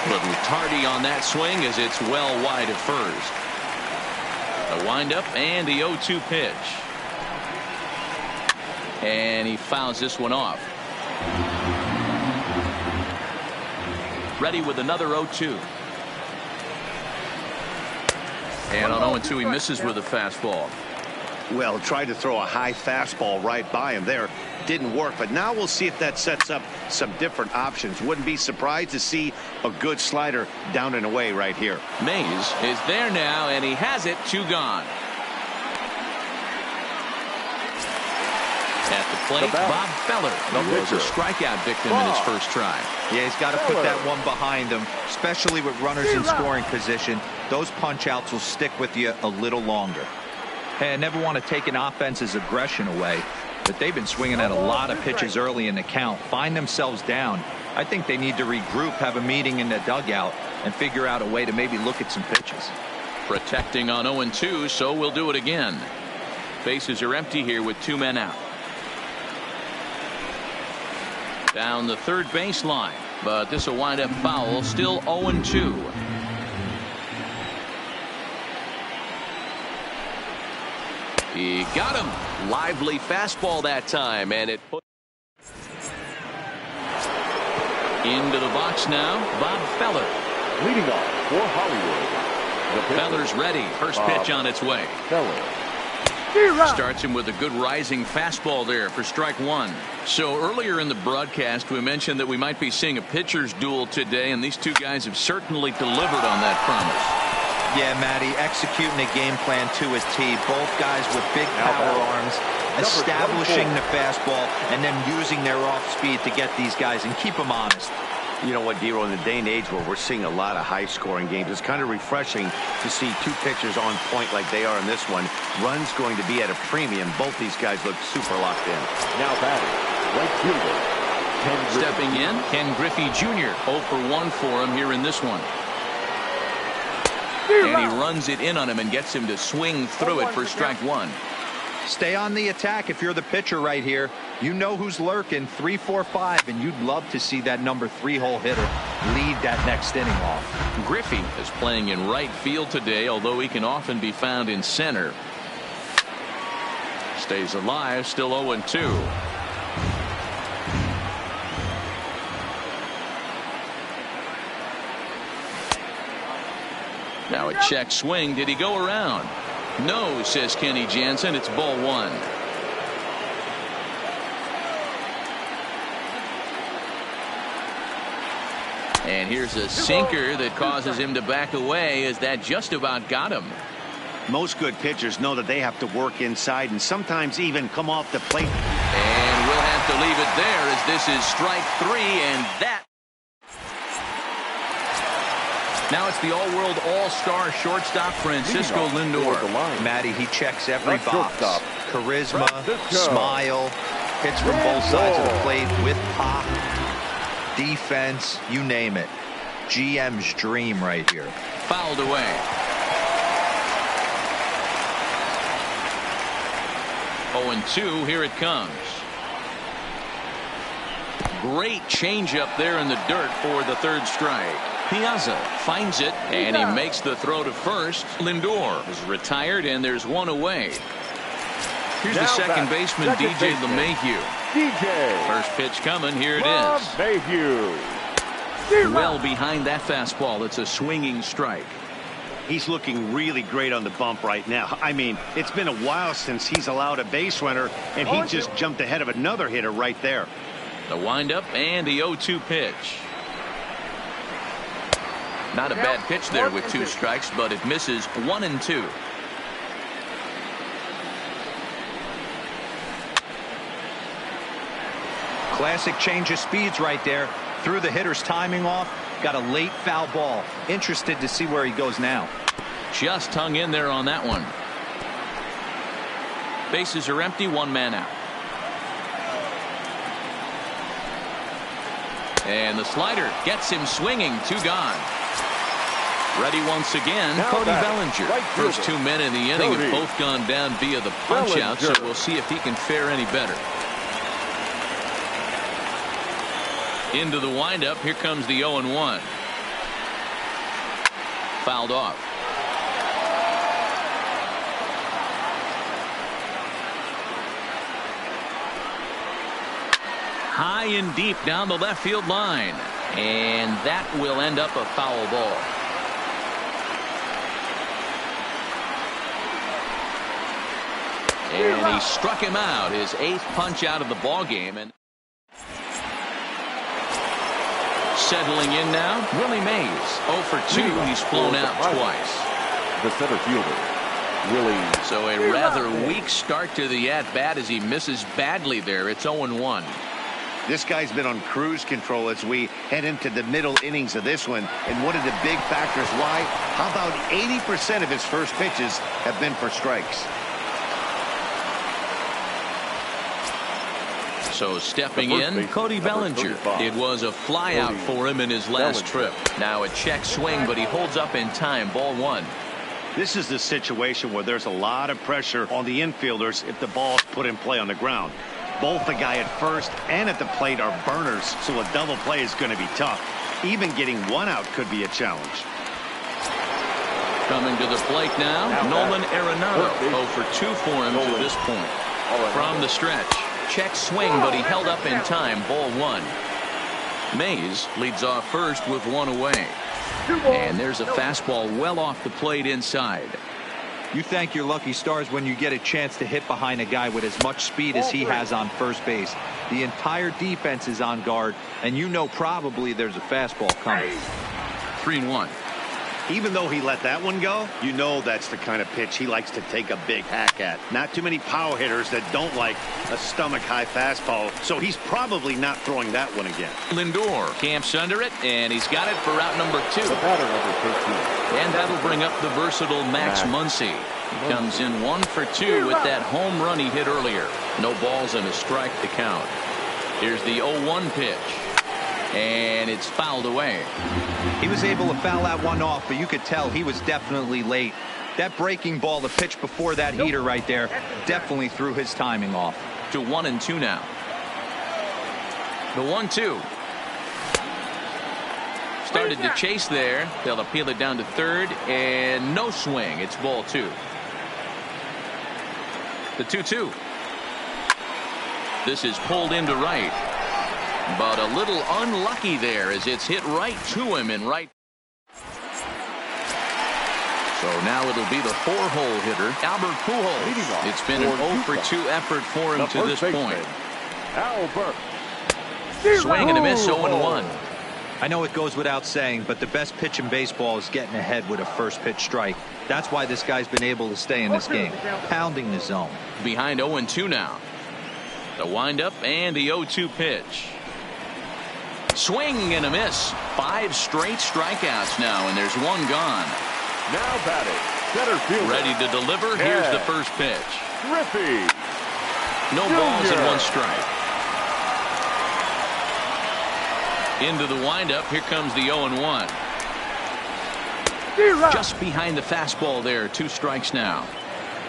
Little tardy on that swing as it's well wide of first. A windup and the 0-2 pitch. And he fouls this one off. Ready with another 0-2. And on 0-2 he misses with a fastball. Well, tried to throw a high fastball right by him there. Didn't work, but now we'll see if that sets up some different options. Wouldn't be surprised to see a good slider down and away right here. Mays is there now, and he has it. 2 gone. At the plate, Bob Feller. He was a strikeout victim in his first try. Yeah, he's got to put that one behind him, especially with runners in scoring position. Those punch-outs will stick with you a little longer. Hey, I never want to take an offense's aggression away, but they've been swinging at a lot of pitches early in the count. Find themselves down. I think they need to regroup, have a meeting in the dugout, and figure out a way to maybe look at some pitches. Protecting on 0-2, so we'll do it again. Bases are empty here with 2 men out. Down the third baseline, but this will wind up foul. Still 0-2. He got him. Lively fastball that time, and it put into the box now. Bob Feller. Leading off for Hollywood. Feller's ready. First pitch on its way. Feller. Starts him with a good rising fastball there for strike 1. So earlier in the broadcast we mentioned that we might be seeing a pitcher's duel today, and these two guys have certainly delivered on that promise. Yeah, Matty, executing a game plan to a T. Both guys with big power arms, establishing the fastball, and then using their off speed to get these guys and keep them honest. You know what, Dero, in the day and age where we're seeing a lot of high-scoring games, it's kind of refreshing to see two pitchers on point like they are in this one. Runs going to be at a premium. Both these guys look super locked in. Now batting, right fielder, Ken Griffey. Stepping in, Ken Griffey Jr. 0 for 1 for him here in this one. And he runs it in on him and gets him to swing through it for strike one. Stay on the attack if you're the pitcher right here. You know who's lurking, 3, 4, 5, and you'd love to see that number 3-hole hitter lead that next inning off. Griffey is playing in right field today, although he can often be found in center. Stays alive, still 0-2. Now a check swing. Did he go around? No, says Kenny Jansen. It's ball one. And here's a sinker that causes him to back away, as that just about got him. Most good pitchers know that they have to work inside and sometimes even come off the plate. And we'll have to leave it there, as this is strike 3, and that. Now it's the all-world all-star shortstop Francisco Lindor. Matty, he checks every box. Charisma, smile, hits from both sides of the plate with pop, defense, you name it. GM's dream right here. Fouled away. 0-2, here it comes. Great changeup there in the dirt for the third strike. Piazza finds it, and he makes the throw to first. Lindor is retired, and there's one away. Here's the second baseman, DJ LeMahieu. First pitch coming. Here it is. Well behind that fastball. It's a swinging strike. He's looking really great on the bump right now. I mean, it's been a while since he's allowed a base runner, and he just jumped ahead of another hitter right there. The windup and the 0-2 pitch. Not a bad pitch there with 2 strikes, but it misses 1-2. Classic change of speeds right there. Threw the hitter's timing off. Got a late foul ball. Interested to see where he goes now. Just hung in there on that one. Bases are empty, 1 man out. And the slider gets him swinging. 2 gone. Ready once again, Cody Bellinger. First 2 men in the inning have both gone down via the punch out, so we'll see if he can fare any better. Into the windup. Here comes the 0-1. Fouled off. High and deep down the left field line, and that will end up a foul ball. And he struck him out, his 8th punch out of the ball game. And settling in now, Willie Mays. 0 for 2. He's flown out twice. The center fielder, Willie. So a rather weak start to the at-bat as he misses badly there. It's 0-1. This guy's been on cruise control as we head into the middle innings of this one. And one of the big factors why, how about 80% of his first pitches have been for strikes. So stepping in, Cody Bellinger. It was a fly out for him in his last trip. Now a check swing, but he holds up in time. Ball 1. This is the situation where there's a lot of pressure on the infielders if the ball's put in play on the ground. Both the guy at first and at the plate are burners, so a double play is going to be tough. Even getting 1 out could be a challenge. Coming to the plate now, Nolan Arenado. 0 for 2 for him to this point. From the stretch. Check swing, but he held up in time. Ball 1. Mays leads off first with 1 away. And there's a fastball well off the plate inside. You thank your lucky stars when you get a chance to hit behind a guy with as much speed as he has on first base. The entire defense is on guard, and you know probably there's a fastball coming. 3-1. Even though he let that one go, you know that's the kind of pitch he likes to take a big hack at. Not too many power hitters that don't like a stomach-high fastball, so he's probably not throwing that one again. Lindor camps under it, and he's got it for route number 2. The batter, number 13. And that'll bring up the versatile Max Muncy. He comes in 1 for 2 with that home run he hit earlier. No balls and a strike to count. Here's the 0-1 pitch. And it's fouled away. He was able to foul that one off, but you could tell he was definitely late. That breaking ball, the pitch before that heater right there, definitely threw his timing off. To 1-2 now. The 1-2. Started to chase there. They'll appeal it down to third, and no swing. It's ball 2. The 2-2. This is pulled into right. But a little unlucky there as it's hit right to him in right. So now it'll be the 4-hole hitter, Albert Pujols. It's been an 0 for 2 effort for him to this point. Albert. Swing and a miss, 0-1. I know it goes without saying, but the best pitch in baseball is getting ahead with a first pitch strike. That's why this guy's been able to stay in this game, pounding the zone. Behind 0-2 now. The windup and the 0-2 pitch. Swing and a miss. 5 straight strikeouts now, and there's one gone. Now batting, center fielder. Ready to deliver. Here's the first pitch. Griffey. No balls and 1 strike. Into the windup. Here comes the 0-1. Just behind the fastball there. 2 strikes now.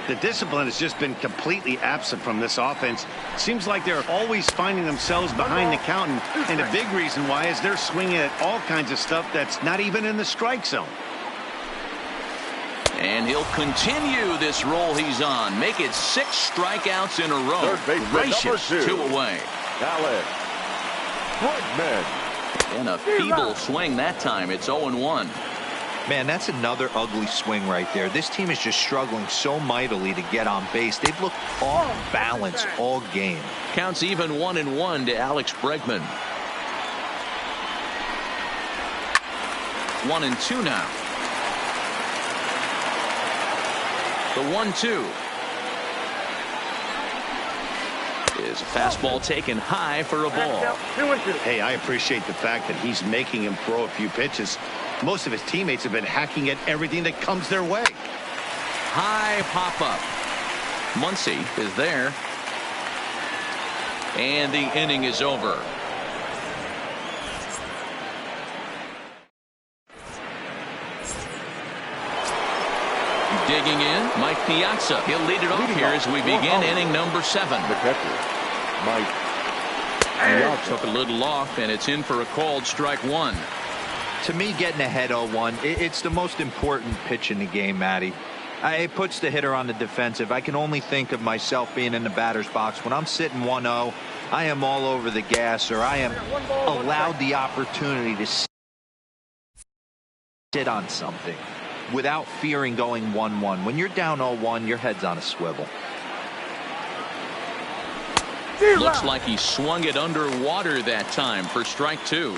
The discipline has just been completely absent from this offense. Seems like they're always finding themselves behind the counting, and a big reason why is they're swinging at all kinds of stuff that's not even in the strike zone. And he'll continue this roll he's on. Make it 6 strikeouts in a row. Third baseman, Gracious, number 2. 2 away. Alex Bregman. And a feeble swing that time. It's 0-1. Man, that's another ugly swing right there. This team is just struggling so mightily to get on base. They've looked off balance all game. Counts even 1-1 to Alex Bregman. 1-2 now. The 1-2 is a fastball taken high for a ball. Hey, I appreciate the fact that he's making him throw a few pitches. Most of his teammates have been hacking at everything that comes their way. High pop-up. Muncy is there. And the inning is over. Digging in, Mike Piazza. He'll lead it off here as we begin inning number 7. The catcher, Mike Piazza. Took a little off, and it's in for a called strike 1. To me, getting ahead 0-1, it's the most important pitch in the game, Matty. It puts the hitter on the defensive. I can only think of myself being in the batter's box. When I'm sitting 1-0, I am all over the gas, or I am allowed the opportunity to sit on something without fearing going 1-1. When you're down 0-1, your head's on a swivel. Looks like he swung it underwater that time for strike 2.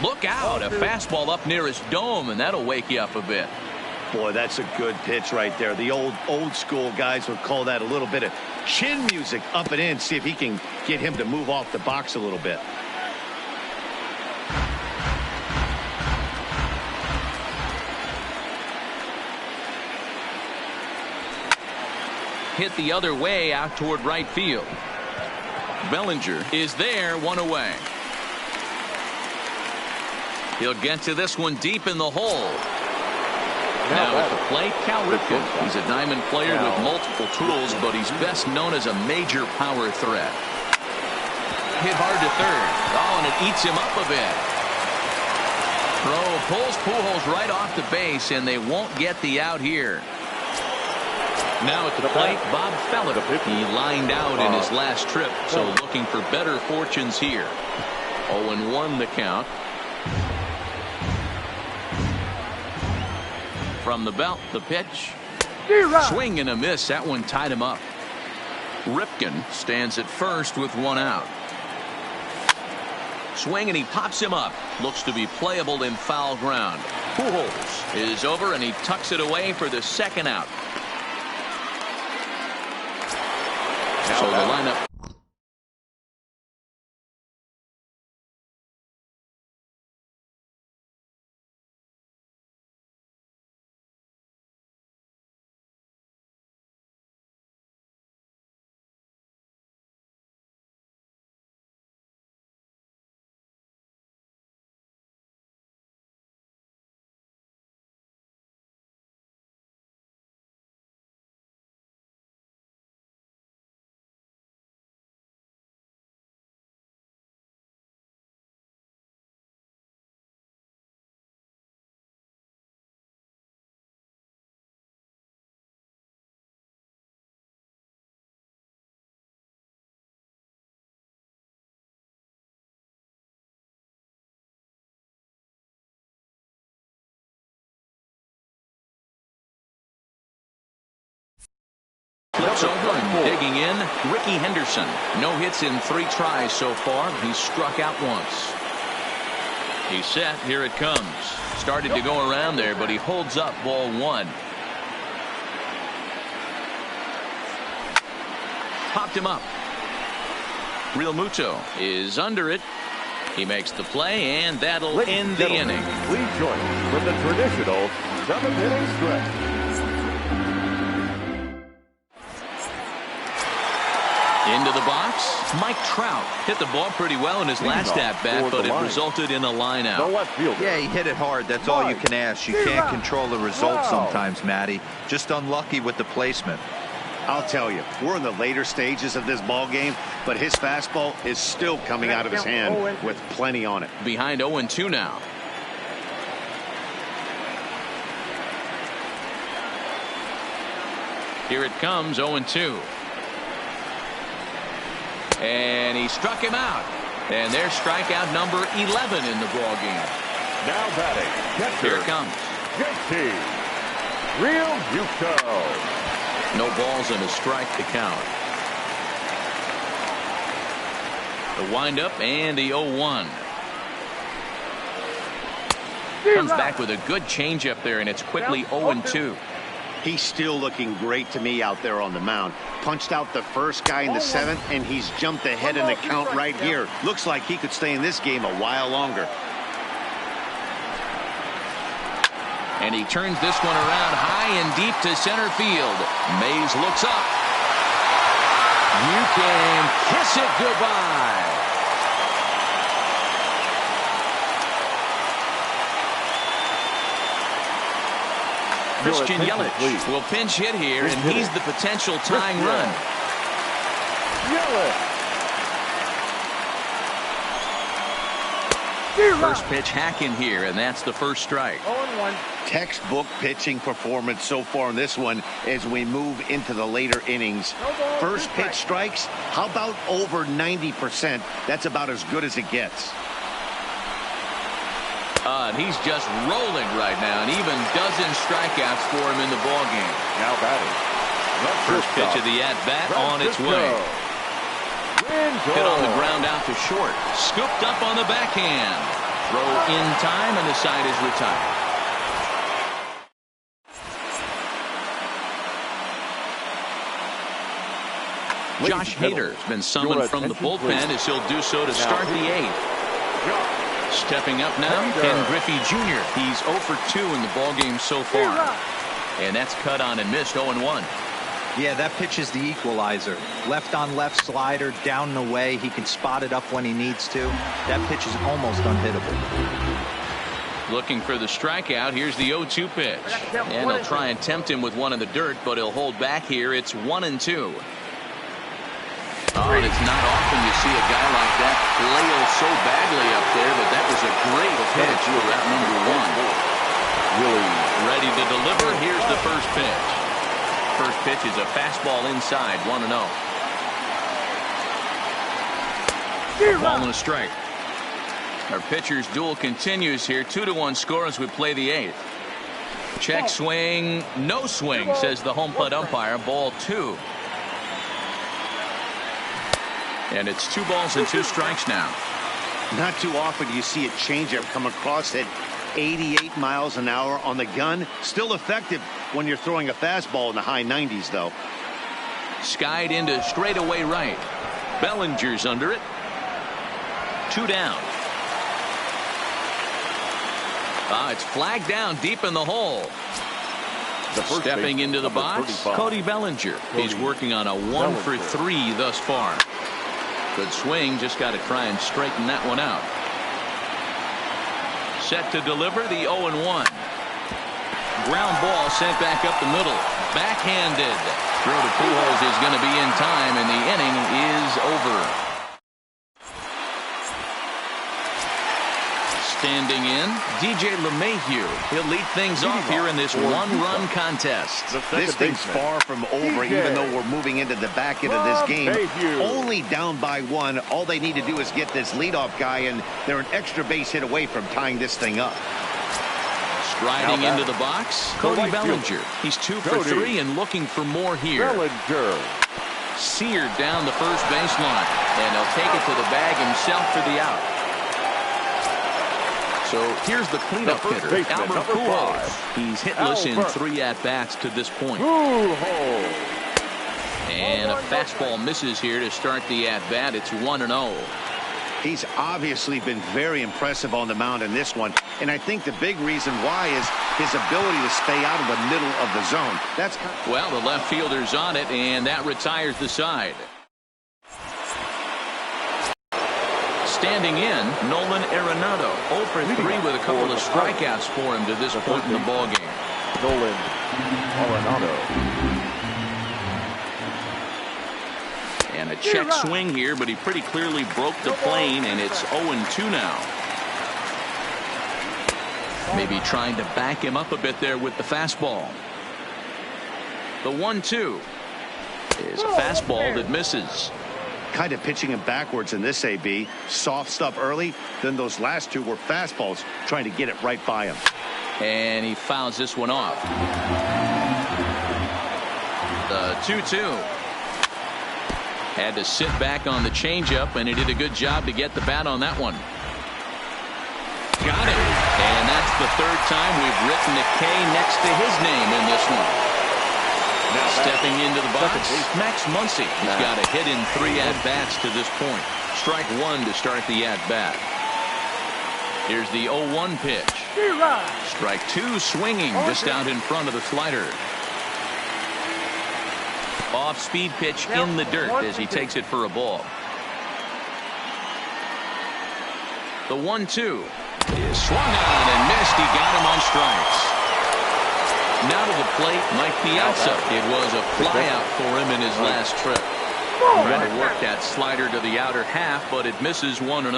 Look out, a fastball up near his dome, and that'll wake you up a bit. Boy, that's a good pitch right there. The old school guys would call that a little bit of chin music up and in. See if he can get him to move off the box a little bit. Hit the other way out toward right field. Bellinger is there, 1 away. He'll get to this one deep in the hole. Now at the plate, Cal Ripken. He's a diamond player with multiple tools, but he's best known as a major power threat. Hit hard to third. Oh, and it eats him up a bit. Throw pulls Pujols right off the base, and they won't get the out here. Now at the plate, Bob Feller. He lined out in his last trip, so looking for better fortunes here. 0-1 the count. From the belt, the pitch. Swing and a miss. That one tied him up. Ripken stands at first with 1 out. Swing, and he pops him up. Looks to be playable in foul ground. Pujols is over, and he tucks it away for the second out. So the lineup. Flips over and digging in, Ricky Henderson. No hits in 3 tries so far. He's struck out once. He's set. Here it comes. Started to go around there, but he holds up ball 1. Popped him up. Real Muto is under it. He makes the play, and that'll end the inning. Please join us for the traditional 7th-inning stretch. Into the box, Mike Trout hit the ball pretty well in his last at-bat, but it resulted in a line out. Yeah, he hit it hard. That's all you can ask. You can't control the result sometimes, Matty. Just unlucky with the placement. I'll tell you, we're in the later stages of this ball game, but his fastball is still coming out of his hand with plenty on it. Behind 0-2 now. Here it comes, 0-2. And he struck him out. And there's strikeout number 11 in the ball game. Now batting, catcher. Here it comes. JT Realmuto. No balls and a strike to count. The windup and the 0-1. Comes back with a good changeup there, and it's quickly 0-2. He's still looking great to me out there on the mound. Punched out the first guy in the 7th, and he's jumped ahead in the count right here. Looks like he could stay in this game a while longer. And he turns this one around high and deep to center field. Mays looks up. You can kiss it goodbye. Christian Yelich will pinch hit here, and he's the potential tying run. First pitch hack in here, and that's the first strike. 0-1. Textbook pitching performance so far in this one as we move into the later innings. First pitch strikes, how about over 90%? That's about as good as it gets. And he's just rolling right now, and even dozens strikeouts for him in the ballgame. Now batting. First pitch of the at-bat on its way. Hit on the ground out to short. Scooped up on the backhand. Throw in time, and the side is retired. Josh Hader's been summoned from the bullpen as he'll do so to start the 8th. Stepping up now, Ken Griffey Jr. He's 0 for 2 in the ballgame so far. And that's cut on and missed 0-1. Yeah, that pitch is the equalizer. Left on left slider, down and away. He can spot it up when he needs to. That pitch is almost unhittable. Looking for the strikeout. Here's the 0-2 pitch. And they'll try and tempt him with one in the dirt, but he'll hold back here. It's 1-2. Oh, and it's not often you see a guy like that flail so badly up there, but that was a great pitch for route number 1. Really ready to deliver. Here's the first pitch. First pitch is a fastball inside, 1-0. Ball and a strike. Our pitcher's duel continues here. 2-1 score as we play the 8th. Check swing, no swing, says the home plate umpire. Ball 2. And it's 2 balls and 2 strikes now. Not too often do you see a changeup come across at 88 miles an hour on the gun. Still effective when you're throwing a fastball in the high 90s, though. Skied into straightaway right. Bellinger's under it. 2 down. It's flagged down deep in the hole. Stepping into the box, Cody Bellinger. He's working on a 1 for 3 thus far. Good swing, just got to try and straighten that one out. Set to deliver the 0-1. Ground ball sent back up the middle. Backhanded. Throw to Pujols is going to be in time, and the inning is over. Standing in, DJ LeMahieu. He'll lead things off here in this one-run contest. This thing's far from over, even though we're moving into the back end of this game. Only down by 1. All they need to do is get this leadoff guy, and they're an extra base hit away from tying this thing up. Striding into the box, Cody Bellinger. He's 2 for 3 and looking for more here. Seared down the first baseline, and he'll take it to the bag himself for the out. So here's the cleanup hitter, Albert Pujols. He's hitless in 3 at-bats to this point. And a fastball misses here to start the at-bat. It's 1-0. He's obviously been very impressive on the mound in this one. And I think the big reason why is his ability to stay out of the middle of the zone. Well, the left fielder's on it, and that retires the side. Standing in, Nolan Arenado, 0 for 3 with a couple of strikeouts for him to this point in the ballgame. Nolan Arenado. And a check swing here, but he pretty clearly broke the plane, and it's 0-2 now. Maybe trying to back him up a bit there with the fastball. The 1-2 is a fastball that misses. Kind of pitching him backwards in this AB. Soft stuff early, then those last 2 were fastballs, trying to get it right by him. And he fouls this one off. The 2-2. Had to sit back on the changeup, and he did a good job to get the bat on that one. Got it. And that's the 3rd time we've written a K next to his name in this one. Now stepping into the box, Max Muncy. He's got a hit in 3 at-bats to this point. Strike 1 to start the at-bat. Here's the 0-1 pitch. Strike 2 swinging just out in front of the slider. Off-speed pitch in the dirt as he takes it for a ball. The 1-2 is swung on and missed. He got him on strikes. Now to the plate, Mike Piazza. It was a fly out for him in his last trip. Trying to work that slider to the outer half, but it misses 1-0.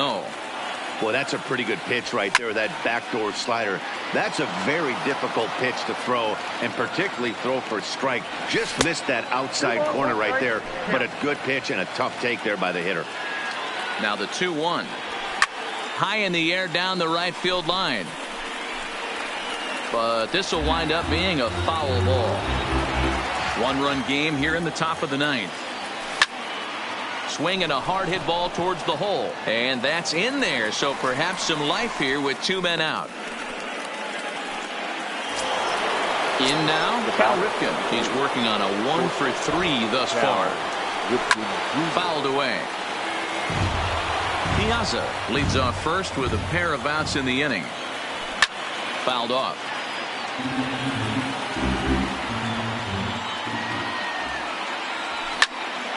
Well, that's a pretty good pitch right there, that backdoor slider. That's a very difficult pitch to throw, and particularly throw for a strike. Just missed that outside corner right there, but a good pitch and a tough take there by the hitter. Now the 2-1. High in the air down the right field line. But this will wind up being a foul ball. 1-run game here in the top of the 9th. Swinging a hard hit ball towards the hole, and that's in there, so perhaps some life here with 2 men out. In now, Cal Ripken. He's working on a 1 for 3 thus far. Fouled away. Piazza leads off first with a pair of outs in the inning. Fouled off.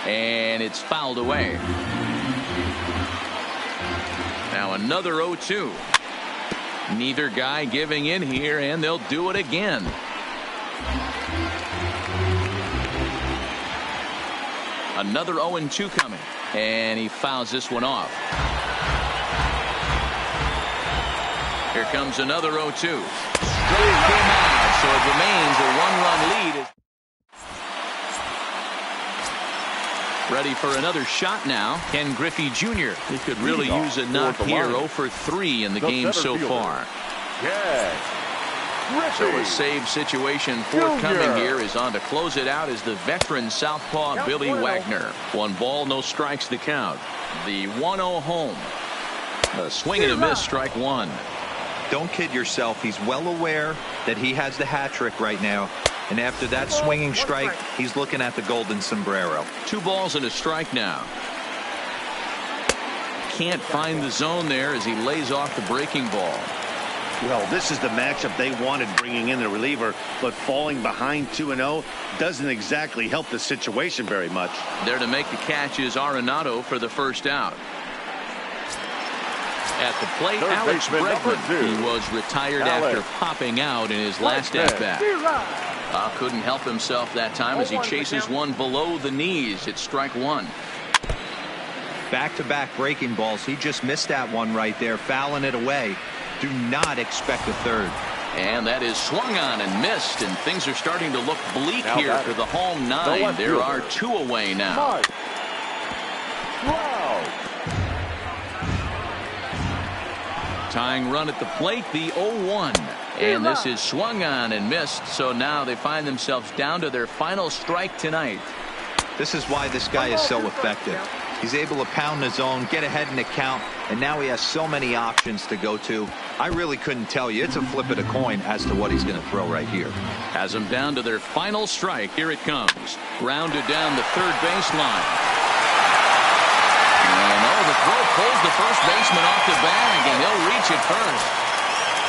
And it's fouled away. Now another 0-2. Neither guy giving in here, and they'll do it again. Another 0-2 coming, and he fouls this one off. Here comes another 0-2. Strike came out, so it remains a 1-run lead. Ready for another shot now. Ken Griffey Jr. He could really use a knock here. 0 for 3 in the game so far. So a save situation forthcoming here is on to close it out as the veteran southpaw Billy Wagner. 1 ball, no strikes to count. The 1-0 home. A swing and a miss, strike one. Don't kid yourself. He's well aware that he has the hat trick right now. And after that swinging strike, he's looking at the golden sombrero. 2 balls and a strike now. Can't find the zone there as he lays off the breaking ball. Well, this is the matchup they wanted, bringing in the reliever, but falling behind 2-0 doesn't exactly help the situation very much. There to make the catch is Arenado for the first out. At the plate, Alex Bregman. He was retired after popping out in his last at-bat. Couldn't help himself that time as he chases one below the knees. It's strike one. Back-to-back breaking balls. He just missed that one right there, fouling it away. Do not expect a third. And that is swung on and missed, and things are starting to look bleak here for the home 9. There are 2 away now. Tying run at the plate, the 0-1. And this is swung on and missed, so now they find themselves down to their final strike tonight. This is why this guy is so effective. He's able to pound the zone, get ahead in the count, and now he has so many options to go to. I really couldn't tell you. It's a flip of the coin as to what he's going to throw right here. Has them down to their final strike. Here it comes. Grounded down the third baseline. And the throw pulls the first baseman off the bag, and he'll reach it first.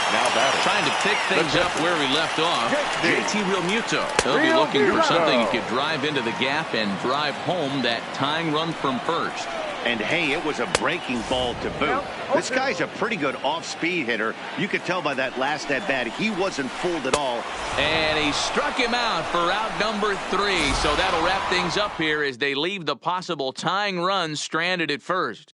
Now batting. Trying to pick things up where he left off. JT Realmuto. He'll be looking for something he could drive into the gap and drive home that tying run from first. And hey, it was a breaking ball to boot. This guy's a pretty good off-speed hitter. You could tell by that last at-bat he wasn't fooled at all. And he struck him out for out number 3. So that'll wrap things up here as they leave the possible tying run stranded at first.